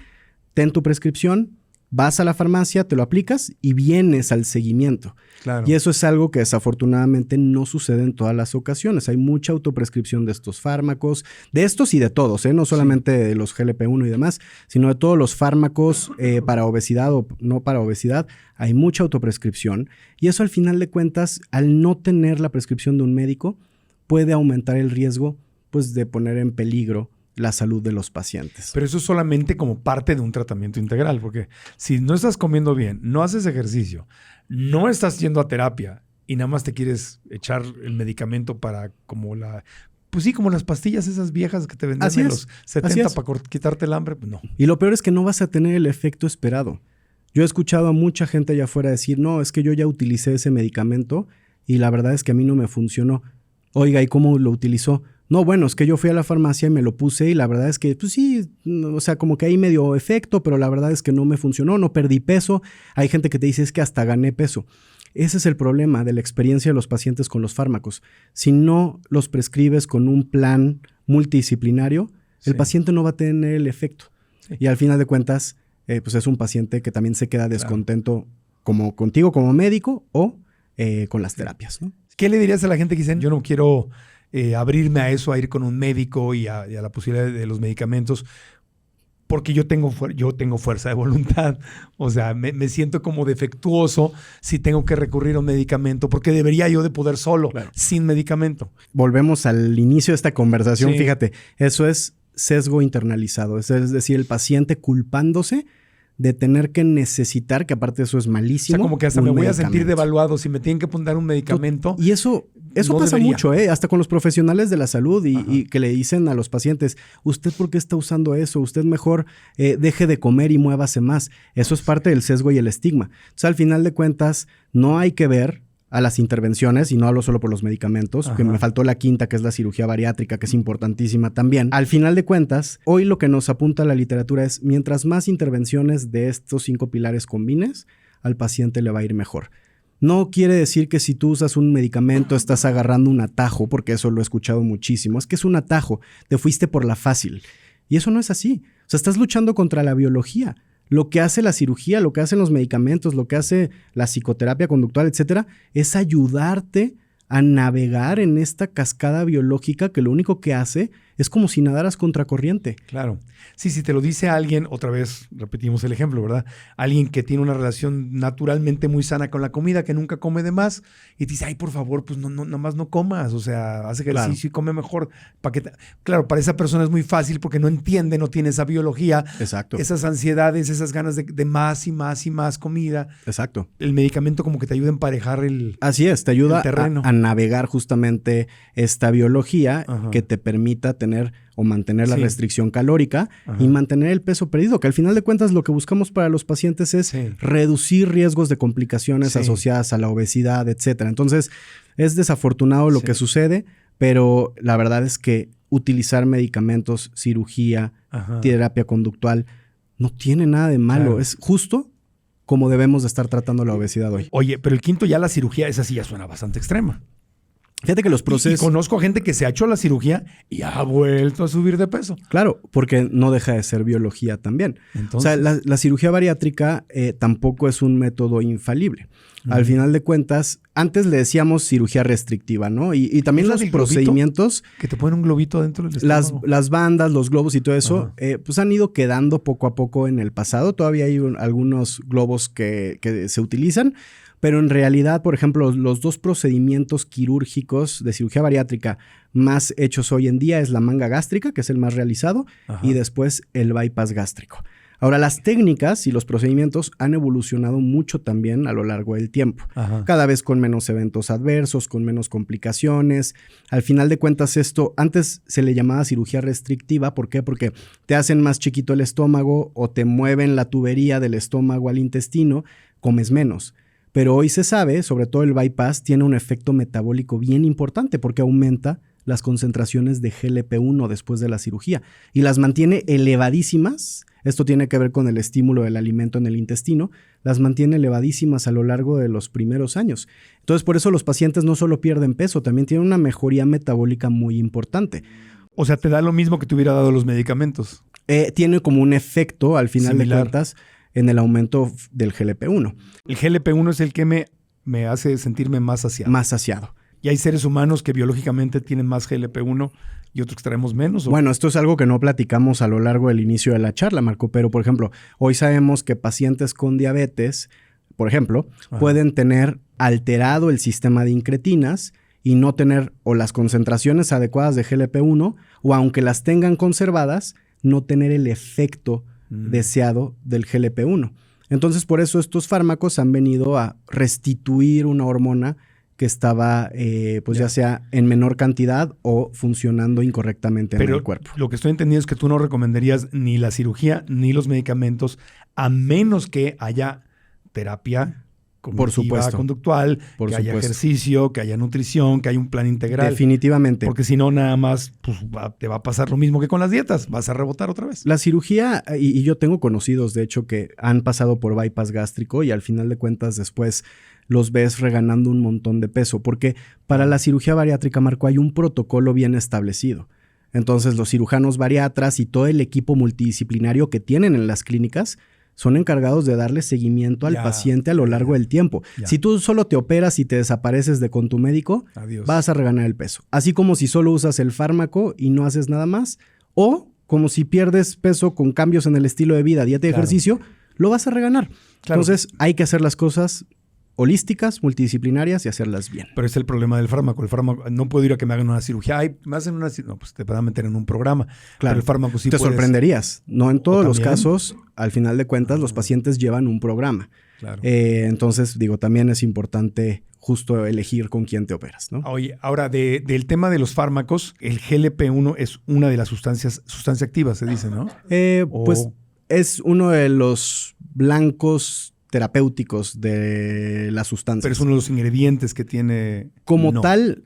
ten tu prescripción, vas a la farmacia, te lo aplicas y vienes al seguimiento. Claro. Y eso es algo que desafortunadamente no sucede en todas las ocasiones. Hay mucha autoprescripción de estos fármacos, de estos y de todos, no solamente de los GLP-1 y demás, sino de todos los fármacos para obesidad o no para obesidad. Hay mucha autoprescripción y eso al final de cuentas, al no tener la prescripción de un médico, puede aumentar el riesgo de poner en peligro la salud de los pacientes. Pero eso es solamente como parte de un tratamiento integral, porque si no estás comiendo bien, no haces ejercicio, no estás yendo a terapia y nada más te quieres echar el medicamento para como las pastillas esas viejas que te venden en los 70 para quitarte el hambre, pues no. Y lo peor es que no vas a tener el efecto esperado. Yo he escuchado a mucha gente allá afuera decir, no, es que yo ya utilicé ese medicamento y la verdad es que a mí no me funcionó. Oiga, ¿y cómo lo utilizó? No, bueno, es que yo fui a la farmacia y me lo puse y la verdad es que, pues sí, o sea, como que hay medio efecto, pero la verdad es que no me funcionó, no perdí peso. Hay gente que te dice, es que hasta gané peso. Ese es el problema de la experiencia de los pacientes con los fármacos. Si no los prescribes con un plan multidisciplinario, el paciente no va a tener el efecto. Sí. Y al final de cuentas, pues es un paciente que también se queda descontento como contigo como médico o con las terapias, ¿no? ¿Qué le dirías a la gente que dicen, yo no quiero abrirme a eso, a ir con un médico y a la posibilidad de los medicamentos, porque yo tengo fuerza de voluntad? O sea, me siento como defectuoso si tengo que recurrir a un medicamento, porque debería yo de poder solo, sin medicamento. Volvemos al inicio de esta conversación, fíjate, eso es sesgo internalizado, es decir, el paciente culpándose de tener que necesitar, que aparte eso es malísimo. O sea, como que hasta me voy a sentir devaluado si me tienen que poner un medicamento. Y eso no pasa mucho, hasta con los profesionales de la salud y que le dicen a los pacientes, ¿usted por qué está usando eso? Usted mejor deje de comer y muévase más. Eso es parte del sesgo y el estigma. Entonces, al final de cuentas, no hay que ver a las intervenciones, y no hablo solo por los medicamentos, que me faltó la quinta, que es la cirugía bariátrica, que es importantísima también. Al final de cuentas, hoy lo que nos apunta la literatura es, mientras más intervenciones de estos 5 pilares combines, al paciente le va a ir mejor. No quiere decir que si tú usas un medicamento estás agarrando un atajo, porque eso lo he escuchado muchísimo. Es que es un atajo, te fuiste por la fácil. Y eso no es así. O sea, estás luchando contra la biología. Lo que hace la cirugía, lo que hacen los medicamentos, lo que hace la psicoterapia conductual, etcétera, es ayudarte a navegar en esta cascada biológica que lo único que hace es como si nadaras contracorriente. Claro. Sí, si te lo dice alguien, otra vez repetimos el ejemplo, ¿verdad? Alguien que tiene una relación naturalmente muy sana con la comida, que nunca come de más, y te dice, ay, por favor, pues no, nada más no comas, o sea, haz ejercicio y come mejor. Claro, para esa persona es muy fácil porque no entiende, no tiene esa biología. Exacto. Esas ansiedades, esas ganas de más y más y más comida. Exacto. El medicamento como que te ayuda a emparejar Así es, te ayuda a navegar justamente esta biología que te permita tener tener o mantener la Sí. restricción calórica Ajá. y mantener el peso perdido, que al final de cuentas lo que buscamos para los pacientes es Sí. reducir riesgos de complicaciones Sí. asociadas a la obesidad, etcétera. Entonces, es desafortunado lo Sí. que sucede, pero la verdad es que utilizar medicamentos, cirugía, Ajá. terapia conductual, no tiene nada de malo. Claro. Es justo como debemos de estar tratando la obesidad hoy. Oye, pero el quinto ya la cirugía, esa sí ya suena bastante extrema. Fíjate que los Y procesos... conozco gente que se ha hecho la cirugía y ha vuelto a subir de peso. Claro, porque no deja de ser biología también. Entonces, O sea, la cirugía bariátrica tampoco es un método infalible. Al final de cuentas, antes le decíamos cirugía restrictiva, ¿no? Y también ¿Es la los del globito? procedimientos, que te ponen un globito dentro del estómago. las bandas, los globos y todo eso, Ajá. pues han ido quedando poco a poco en el pasado. Todavía hay algunos globos que se utilizan, pero en realidad, por ejemplo, los dos procedimientos quirúrgicos de cirugía bariátrica más hechos hoy en día es la manga gástrica, que es el más realizado, Ajá. y después el bypass gástrico. Ahora, las técnicas y los procedimientos han evolucionado mucho también a lo largo del tiempo. Ajá. Cada vez con menos eventos adversos, con menos complicaciones. Al final de cuentas, esto antes se le llamaba cirugía restrictiva. ¿Por qué? Porque te hacen más chiquito el estómago o te mueven la tubería del estómago al intestino, comes menos. Pero hoy se sabe, sobre todo el bypass, tiene un efecto metabólico bien importante porque aumenta las concentraciones de GLP-1 después de la cirugía y las mantiene elevadísimas. Esto tiene que ver con el estímulo del alimento en el intestino, las mantiene elevadísimas a lo largo de los primeros años. Entonces, por eso los pacientes no solo pierden peso, también tienen una mejoría metabólica muy importante. O sea, te da lo mismo que te hubiera dado los medicamentos. Tiene como un efecto, al final de Similar. cuentas, en el aumento del GLP-1, El GLP-1 es el que me hace sentirme más saciado. más saciado. ¿Y hay seres humanos que biológicamente tienen más GLP-1 y otros que traemos menos? ¿O? Bueno, esto es algo que no platicamos a lo largo del inicio de la charla, Marco, pero por ejemplo, hoy sabemos que pacientes con diabetes, por ejemplo, Ajá. pueden tener alterado el sistema de incretinas y no tener o las concentraciones adecuadas de GLP-1 o aunque las tengan conservadas, no tener el efecto deseado del GLP-1. Entonces, por eso estos fármacos han venido a restituir una hormona que estaba, ya sea en menor cantidad o funcionando incorrectamente en Pero el cuerpo. lo que estoy entendiendo es que tú no recomendarías ni la cirugía ni los medicamentos a menos que haya terapia Por supuesto. conductual, Por que haya supuesto. ejercicio, que haya nutrición, que haya un plan integral. Definitivamente. Porque si no, nada más pues, te va a pasar lo mismo que con las dietas. Vas a rebotar otra vez. La cirugía, y yo tengo conocidos, de hecho, que han pasado por bypass gástrico y al final de cuentas después los ves reganando un montón de peso. Porque para la cirugía bariátrica, Marco, hay un protocolo bien establecido. Entonces, los cirujanos bariatras y todo el equipo multidisciplinario que tienen en las clínicas son encargados de darle seguimiento al Ya, paciente a lo largo del tiempo. ya. Si tú solo te operas y te desapareces con tu médico, Adiós. vas a reganar el peso. Así como si solo usas el fármaco y no haces nada más, o como si pierdes peso con cambios en el estilo de vida, dieta y Claro. ejercicio, lo vas a reganar. Claro. Entonces, hay que hacer las cosas holísticas, multidisciplinarias y hacerlas bien. Pero es el problema del fármaco. El fármaco, no puedo ir a que me hagan una cirugía. Ay, me hacen una cirugía. No, pues te van a meter en un programa. Claro. Pero el fármaco sí Te puedes. sorprenderías. No en todos los también. casos, al final de cuentas, los pacientes llevan un programa. Claro. Entonces, digo, también es importante justo elegir con quién te operas, ¿no? Oye, ahora del tema de los fármacos, el GLP-1 es una de las sustancia activa, se dice, ¿no? Pues es uno de los blancos terapéuticos de las sustancias. Pero es uno de los ingredientes que tiene. Como no. tal,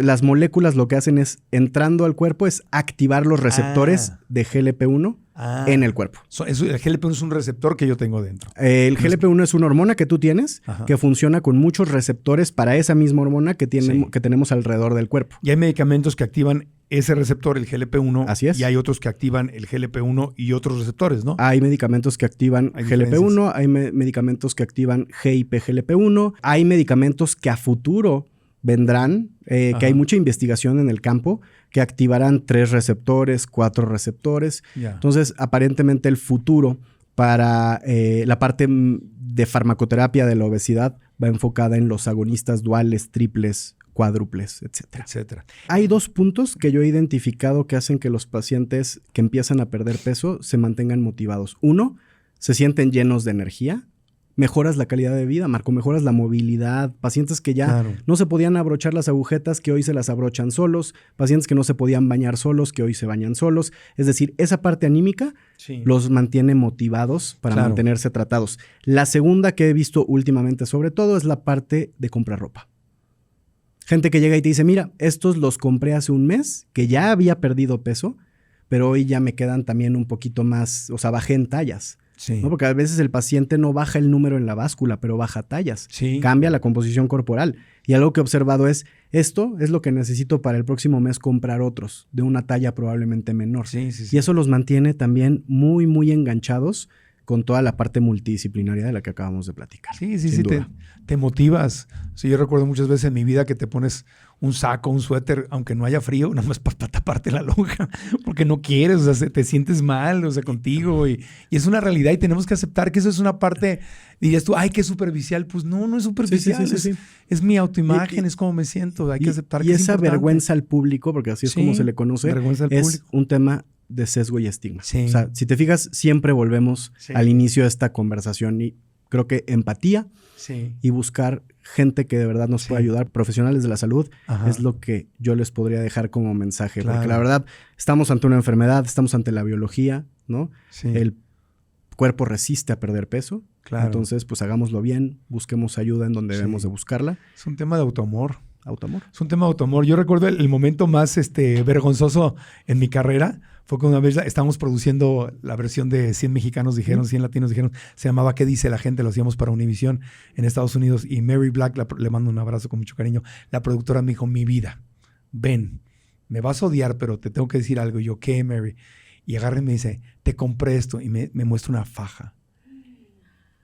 las moléculas lo que hacen es, entrando al cuerpo, es activar los receptores de GLP-1 en el cuerpo. El GLP-1 es un receptor que yo tengo dentro. El GLP-1 es una hormona que tú tienes Ajá. que funciona con muchos receptores para esa misma hormona que tenemos alrededor del cuerpo. Y hay medicamentos que activan ese receptor, el GLP-1. Así es. Y hay otros que activan el GLP-1 y otros receptores, ¿no? Hay medicamentos que activan Hay GLP-1, hay medicamentos que activan GIP-GLP-1, hay medicamentos que a futuro vendrán, que hay mucha investigación en el campo, que activarán 3 receptores, 4 receptores. Ya. Entonces, aparentemente el futuro para la parte de farmacoterapia de la obesidad va enfocada en los agonistas duales, triples, cuádruples, etcétera. Etcétera. Hay 2 puntos que yo he identificado que hacen que los pacientes que empiezan a perder peso se mantengan motivados. 1, se sienten llenos de energía. mejoras la calidad de vida, Marco, mejoras la movilidad, pacientes que ya no se podían abrochar las agujetas, que hoy se las abrochan solos, pacientes que no se podían bañar solos, que hoy se bañan solos. Es decir, esa parte anímica los mantiene motivados para mantenerse tratados. La segunda que he visto últimamente, sobre todo, es la parte de comprar ropa. Gente que llega y te dice, mira, estos los compré hace un mes, que ya había perdido peso, pero hoy ya me quedan también un poquito más, o sea, bajé en tallas. Sí. ¿No? Porque a veces el paciente no baja el número en la báscula, pero baja tallas. Sí. Cambia la composición corporal. Y algo que he observado es, esto es lo que necesito para el próximo mes comprar otros, de una talla probablemente menor. Sí. Y eso los mantiene también muy, muy enganchados con toda la parte multidisciplinaria de la que acabamos de platicar. Sí, te motivas. Sí, yo recuerdo muchas veces en mi vida que te pones un saco, un suéter, aunque no haya frío, nada más para taparte la lonja, porque no quieres, o sea, te sientes mal, o sea, contigo, y es una realidad y tenemos que aceptar que eso es una parte, dirías tú, ay, qué superficial, pues no es superficial, es mi autoimagen, es como me siento, hay que aceptar que es importante. Y esa vergüenza al público, porque así es como se le conoce, es un tema de sesgo y estigma. O sea, si te fijas, siempre volvemos al inicio de esta conversación y creo que empatía y buscar gente que de verdad nos pueda ayudar, profesionales de la salud, es lo que yo les podría dejar como mensaje. Porque la verdad, estamos ante una enfermedad, estamos ante la biología, ¿no? El cuerpo resiste a perder peso. Entonces, pues hagámoslo bien, busquemos ayuda en donde debemos de buscarla. Es un tema de autoamor. Es un tema de autoamor. Yo recuerdo el momento más vergonzoso en mi carrera. Fue cuando una vez estábamos produciendo la versión de 100 mexicanos dijeron, 100 latinos dijeron, se llamaba ¿Qué dice la gente? Lo hacíamos para Univision en Estados Unidos. Y Mary Black, le mando un abrazo con mucho cariño, la productora me dijo, mi vida, ven, me vas a odiar, pero te tengo que decir algo. Y yo, ¿qué, Mary? Y agarra y me dice, te compré esto. Y me muestra una faja.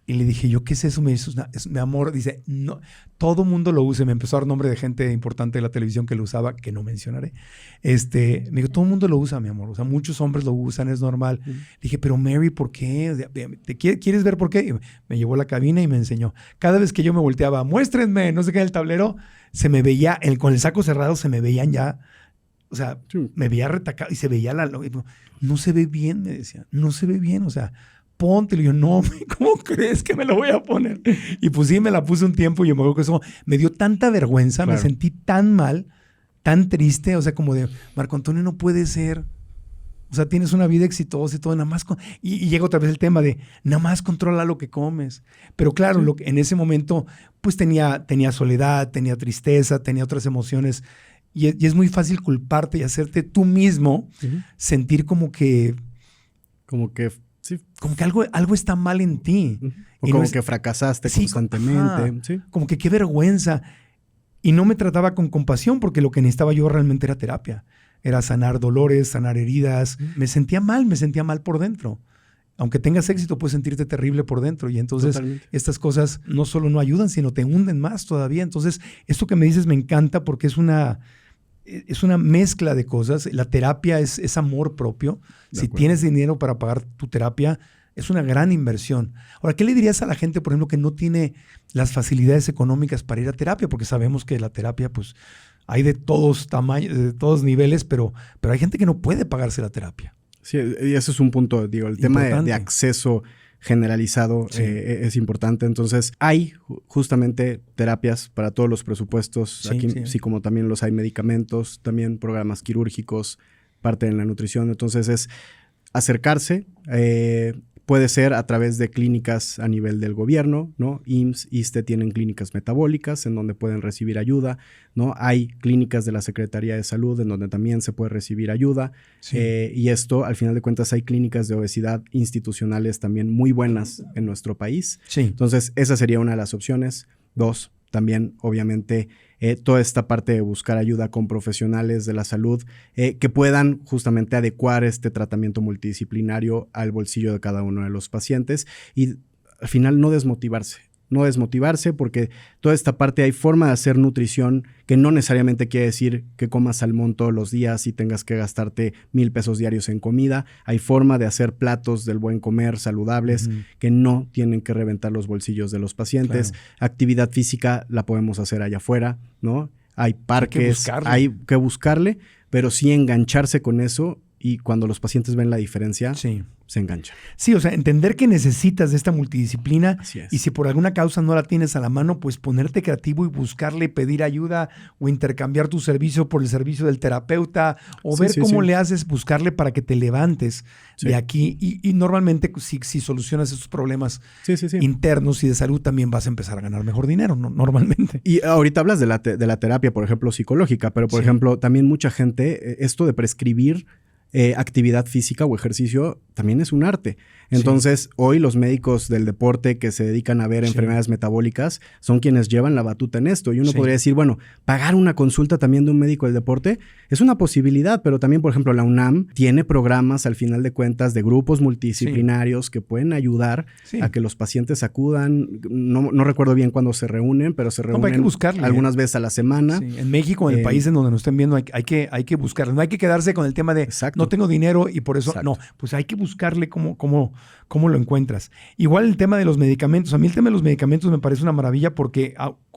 Y le dije, ¿yo qué es eso? Me dice, mi amor, dice, no, todo mundo lo usa. Me empezó a dar nombre de gente importante de la televisión que lo usaba, que no mencionaré. Me dijo, todo el mundo lo usa, mi amor. O sea, muchos hombres lo usan, es normal. Le dije, pero Mary, ¿por qué? O sea, ¿quieres ver por qué? Y me llevó a la cabina y me enseñó. Cada vez que yo me volteaba, muéstrenme, no sé qué, en el tablero, se me veía, con el saco cerrado se me veían ya, o sea, me veía retacado y se veía no se ve bien, me decía, no se ve bien, o sea, póntelo. Y yo, no, ¿cómo crees que me lo voy a poner? Y pues sí, me la puse un tiempo y yo me acuerdo que eso me dio tanta vergüenza, me sentí tan mal, tan triste, o sea, como de, Marco Antonio, no puede ser. O sea, tienes una vida exitosa y todo, nada más. Y llega otra vez el tema de, nada más controla lo que comes. Pero claro, en ese momento, pues tenía soledad, tenía tristeza, tenía otras emociones. Y es muy fácil culparte y hacerte tú mismo sentir como que algo está mal en ti. O y como que fracasaste constantemente. Como que qué vergüenza. Y no me trataba con compasión porque lo que necesitaba yo realmente era terapia. Era sanar dolores, sanar heridas. Me sentía mal por dentro. Aunque tengas éxito, puedes sentirte terrible por dentro. Y entonces estas cosas no solo no ayudan, sino te hunden más todavía. Entonces, esto que me dices me encanta porque es una mezcla de cosas. La terapia es amor propio. Si tienes dinero para pagar tu terapia, es una gran inversión. Ahora, ¿qué le dirías a la gente, por ejemplo, que no tiene las facilidades económicas para ir a terapia? Porque sabemos que la terapia, pues, hay de todos tamaños, de todos niveles, pero hay gente que no puede pagarse la terapia. Sí, y ese es un punto, digo, el tema de acceso generalizado es importante. Entonces, hay justamente terapias para todos los presupuestos. Aquí, como también los hay medicamentos, también programas quirúrgicos, parte de la nutrición. Entonces, es acercarse. Puede ser a través de clínicas a nivel del gobierno, ¿no? IMSS, ISSSTE tienen clínicas metabólicas en donde pueden recibir ayuda, ¿no? Hay clínicas de la Secretaría de Salud en donde también se puede recibir ayuda. Y esto, al final de cuentas, hay clínicas de obesidad institucionales también muy buenas en nuestro país. Entonces, esa sería una de las opciones. 2, también, obviamente, toda esta parte de buscar ayuda con profesionales de la salud que puedan justamente adecuar este tratamiento multidisciplinario al bolsillo de cada uno de los pacientes y al final no desmotivarse porque toda esta parte hay forma de hacer nutrición que no necesariamente quiere decir que comas salmón todos los días y tengas que gastarte 1,000 pesos diarios en comida. Hay forma de hacer platos del buen comer saludables que no tienen que reventar los bolsillos de los pacientes. Actividad física la podemos hacer allá afuera, ¿no? Hay parques, hay que buscarle, pero sí engancharse con eso y cuando los pacientes ven la diferencia, se enganchan. Sí, o sea, entender que necesitas de esta multidisciplina Así es. y si por alguna causa no la tienes a la mano, pues ponerte creativo y buscarle, pedir ayuda o intercambiar tu servicio por el servicio del terapeuta o Sí, ver sí, cómo sí. le haces, buscarle para que te levantes Sí. de aquí. Y normalmente si solucionas esos problemas Sí. internos y de salud, también vas a empezar a ganar mejor dinero, ¿no? Normalmente. Y ahorita hablas de la terapia, por ejemplo, psicológica, pero por Sí. ejemplo, también mucha gente, esto de prescribir actividad física o ejercicio también es un arte. Entonces, hoy los médicos del deporte que se dedican a ver Sí. enfermedades metabólicas son quienes llevan la batuta en esto. Y uno Sí. podría decir, bueno, pagar una consulta también de un médico del deporte es una posibilidad, pero también, por ejemplo, la UNAM tiene programas al final de cuentas de grupos multidisciplinarios que pueden ayudar Sí. a que los pacientes acudan. No recuerdo bien cuándo se reúnen, pero se pero reúnen hay que buscarle, algunas veces a la semana. Sí, en México, en el país en donde nos estén viendo, hay que buscarle. No hay que quedarse con el tema de Exacto. no tengo dinero y por eso. Exacto. No, pues hay que buscarle cómo lo encuentras. Igual el tema de los medicamentos. A mí el tema de los medicamentos me parece una maravilla porque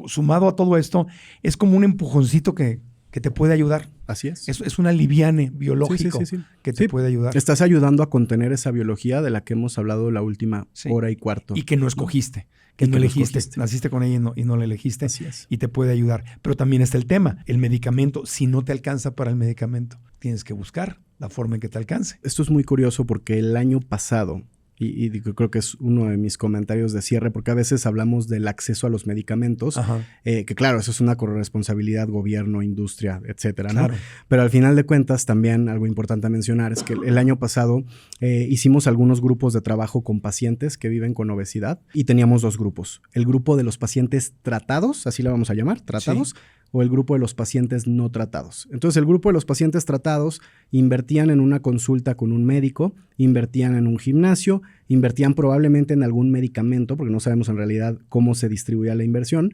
sumado a todo esto es como un empujoncito que te puede ayudar. Así es. Es un aliviane biológico Sí. que te puede ayudar. Estás ayudando a contener esa biología de la que hemos hablado la última Sí. hora y cuarto. Y que no escogiste, que Y no que no elegiste. escogiste. Naciste con ella y no la elegiste. Así es. Y te puede ayudar. Pero también está el tema, el medicamento. Si no te alcanza para el medicamento, tienes que buscar la forma en que te alcance. Esto es muy curioso porque el año pasado, y creo que es uno de mis comentarios de cierre, porque a veces hablamos del acceso a los medicamentos, Ajá. que claro, eso es una corresponsabilidad, gobierno, industria, etcétera, ¿no? Claro. Pero al final de cuentas, también algo importante a mencionar es que el año pasado hicimos algunos grupos de trabajo con pacientes que viven con obesidad y teníamos dos grupos. El grupo de los pacientes tratados, así le vamos a llamar, tratados, Sí. o el grupo de los pacientes no tratados. Entonces, el grupo de los pacientes tratados invertían en una consulta con un médico, invertían en un gimnasio, invertían probablemente en algún medicamento, porque no sabemos en realidad cómo se distribuía la inversión,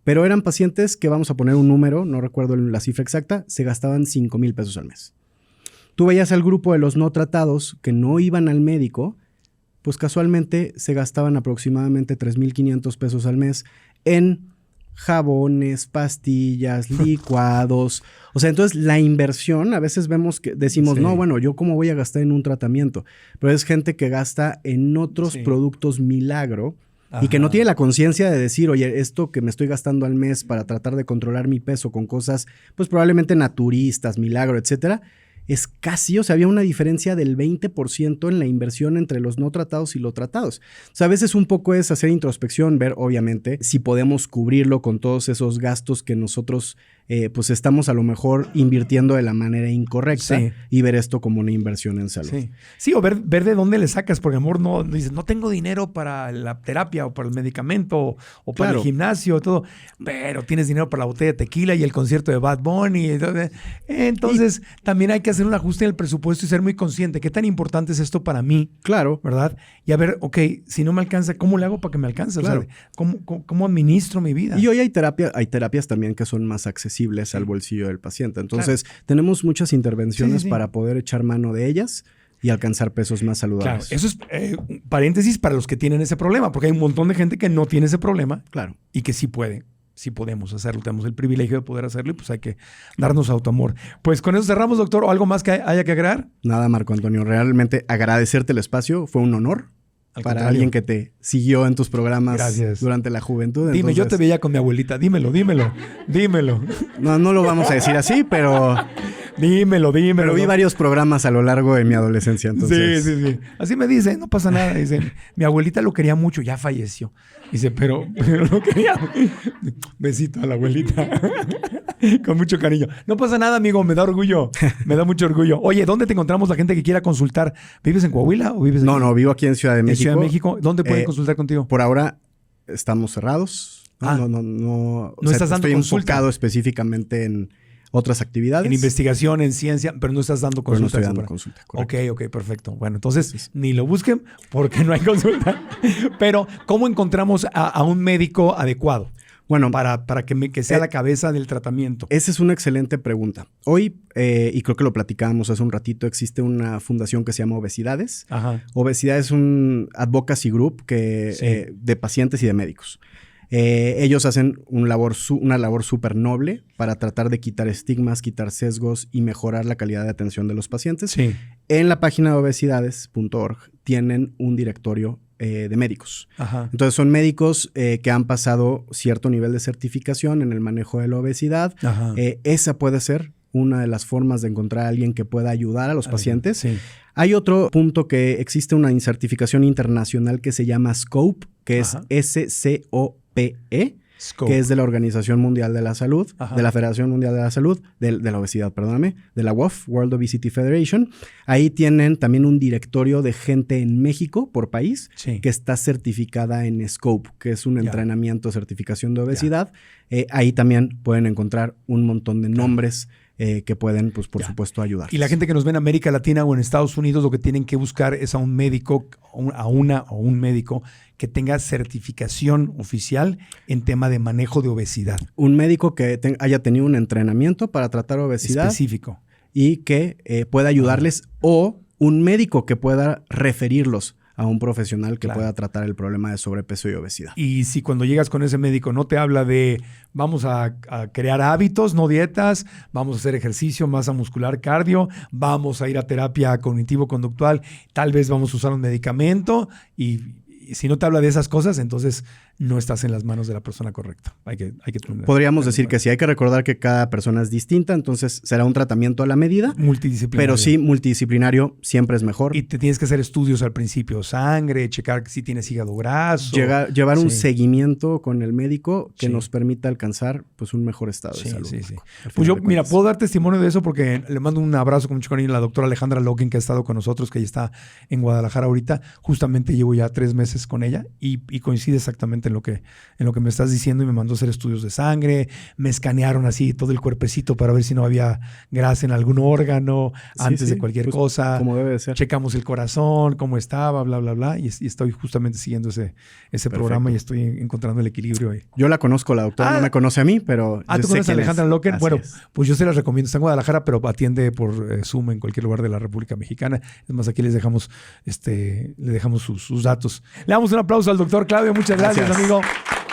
pero eran pacientes que, vamos a poner un número, no recuerdo la cifra exacta, se gastaban 5,000 pesos al mes. Tú veías al grupo de los no tratados que no iban al médico, pues casualmente se gastaban aproximadamente 3,500 pesos al mes en jabones, pastillas, licuados. O sea, entonces la inversión, a veces vemos que decimos, Sí. no, bueno, ¿yo cómo voy a gastar en un tratamiento? Pero es gente que gasta en otros Sí. productos milagro y que Ajá. no tiene la conciencia de decir, oye, esto que me estoy gastando al mes para tratar de controlar mi peso con cosas, pues probablemente naturistas, milagro, etcétera, es casi, o sea, había una diferencia del 20% en la inversión entre los no tratados y los tratados. O sea, a veces un poco es hacer introspección, ver, obviamente, si podemos cubrirlo con todos esos gastos que nosotros, pues estamos a lo mejor invirtiendo de la manera incorrecta Sí. y ver esto como una inversión en salud. Sí, o ver de dónde le sacas, porque amor no dices, no tengo dinero para la terapia o para el medicamento o para Claro. el gimnasio, todo, pero tienes dinero para la botella de tequila y el concierto de Bad Bunny. Entonces, también hay que hacer un ajuste en el presupuesto y ser muy consciente. ¿Qué tan importante es esto para mí? Claro. ¿Verdad? Y a ver, ok, si no me alcanza, ¿cómo le hago para que me alcance? Claro. O sea, ¿cómo administro mi vida? Y hoy hay terapias también que son más accesibles al bolsillo del paciente. Entonces, tenemos muchas intervenciones Sí. para poder echar mano de ellas y alcanzar pesos más Claro, saludables. eso es paréntesis para los que tienen ese problema, porque hay un montón de gente que no tiene ese problema Claro. y que sí puede. Sí podemos hacerlo, tenemos el privilegio de poder hacerlo y pues hay que darnos autoamor. Pues con eso cerramos, doctor. ¿O algo más que haya que agregar? Nada, Marco Antonio, realmente agradecerte el espacio. Fue un honor Al para contrario. alguien que te siguió en tus programas Gracias. durante la juventud. Dime, yo te Entonces, veía con mi abuelita. Dímelo. No lo vamos a decir así, pero Dímelo. vi varios programas a lo largo de mi adolescencia. Entonces, Sí. Así me dice, no pasa nada. Dice, mi abuelita lo quería mucho, ya falleció. Dice, pero lo quería. Besito a la abuelita. Con mucho cariño. No pasa nada, amigo, me da orgullo. Me da mucho orgullo. Oye, ¿dónde te encontramos la gente que quiera consultar? ¿Vives en Coahuila o vives en No, vivo aquí en Ciudad de en México. Ciudad de México? ¿Dónde pueden Eh, consultar contigo? Por ahora estamos cerrados. Ah. No. No estás dando estoy consulta. enfocado específicamente en otras actividades. En investigación, en ciencia, pero no estás dando Pero no consulta. estoy dando consulta. Correcto. Ok, perfecto. Bueno, entonces ni lo busquen porque no hay consulta. Pero, ¿cómo encontramos a un médico adecuado Bueno, para que sea la cabeza del tratamiento? esa es una excelente pregunta. Hoy, y creo que lo platicábamos hace un ratito, existe una fundación que se llama Obesidades. Ajá. Obesidad es un advocacy group Sí. de pacientes y de médicos. Ellos hacen una labor súper noble para tratar de quitar estigmas, quitar sesgos y mejorar la calidad de atención de los pacientes. Sí. En la página de obesidades.org tienen un directorio de médicos. Ajá. Entonces son médicos que han pasado cierto nivel de certificación en el manejo de la obesidad. Ajá. Esa puede ser una de las formas de encontrar a alguien que pueda ayudar a los pacientes. Sí. Hay otro punto que existe una certificación internacional que se llama SCOPE, que Ajá. es SCOPE, Scope. que es de la Organización Mundial de la Salud, Ajá. de la Federación Mundial de la Salud, de la obesidad, perdóname, de la WOF, World Obesity Federation. Ahí tienen también un directorio de gente en México por país Sí. que está certificada en SCOPE, que es un Ya. entrenamiento, certificación de obesidad. Ahí también pueden encontrar un montón de nombres que pueden, pues, por supuesto, ayudar. Y la gente que nos ve en América Latina o en Estados Unidos, lo que tienen que buscar es a un médico, un médico que tenga certificación oficial en tema de manejo de obesidad. Un médico que haya tenido un entrenamiento para tratar obesidad Específico. y que pueda ayudarles, o un médico que pueda referirlos a un profesional que Claro. pueda tratar el problema de sobrepeso y obesidad. Y si cuando llegas con ese médico no te habla de vamos a crear hábitos, no dietas, vamos a hacer ejercicio, masa muscular, cardio, vamos a ir a terapia cognitivo-conductual, tal vez vamos a usar un medicamento y si no te habla de esas cosas, entonces no estás en las manos de la persona correcta. Hay que tener. Podríamos decir que sí, hay que recordar que cada persona es distinta, entonces será un tratamiento a la medida, Multidisciplinario. pero sí, multidisciplinario siempre es mejor. Y te tienes que hacer estudios al principio, sangre, checar si tienes hígado graso. Llevar un Sí. seguimiento con el médico que Sí. nos permita alcanzar, pues, un mejor estado Sí, de salud. sí, sí. Al Pues yo, final de mira, cuentas. puedo dar testimonio de eso porque le mando un abrazo con mucho cariño a la doctora Alejandra Loken, que ha estado con nosotros, que ya está en Guadalajara ahorita. Justamente llevo ya 3 meses con ella y coincide exactamente en lo que me estás diciendo y me mandó a hacer estudios de sangre. Me escanearon así todo el cuerpecito para ver si no había grasa en algún órgano antes de cualquier pues, cosa. como debe de ser. Checamos el corazón, cómo estaba, bla, bla, bla. Y estoy justamente siguiendo ese programa y estoy encontrando el equilibrio ahí. Yo la conozco, la doctora no me conoce a mí, pero Ah, yo ¿tú sé conoces a quién es. Alejandra Loken? Así Bueno, es. pues yo se las recomiendo. Está en Guadalajara, pero atiende por Zoom en cualquier lugar de la República Mexicana. Es más, aquí le dejamos sus datos. Le damos un aplauso al doctor Claudio. Muchas gracias, amigo.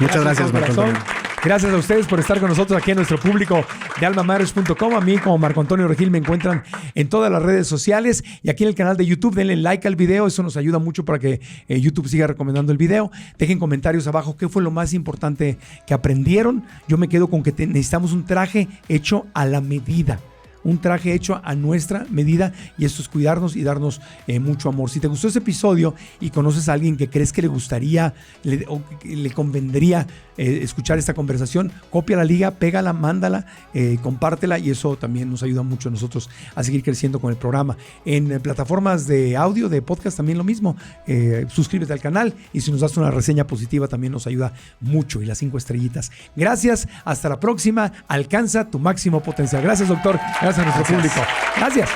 Muchas gracias, de Marco corazón. Antonio. Gracias a ustedes por estar con nosotros aquí en nuestro público de almamatters.com. A mí, como Marco Antonio Regil, me encuentran en todas las redes sociales y aquí en el canal de YouTube. Denle like al video, eso nos ayuda mucho para que YouTube siga recomendando el video. Dejen comentarios abajo qué fue lo más importante que aprendieron. Yo me quedo con que necesitamos un traje hecho a la medida. Un traje hecho a nuestra medida, y esto es cuidarnos y darnos mucho amor. Si te gustó ese episodio y conoces a alguien que crees que le gustaría o que le convendría escuchar esta conversación, copia la liga, pégala, mándala, compártela, y eso también nos ayuda mucho a nosotros a seguir creciendo con el programa. En plataformas de audio, de podcast, también lo mismo. Suscríbete al canal y si nos das una reseña positiva también nos ayuda mucho, y las 5 estrellitas. Gracias, hasta la próxima. Alcanza tu máximo potencial. Gracias, doctor. Gracias a nuestro público. Gracias.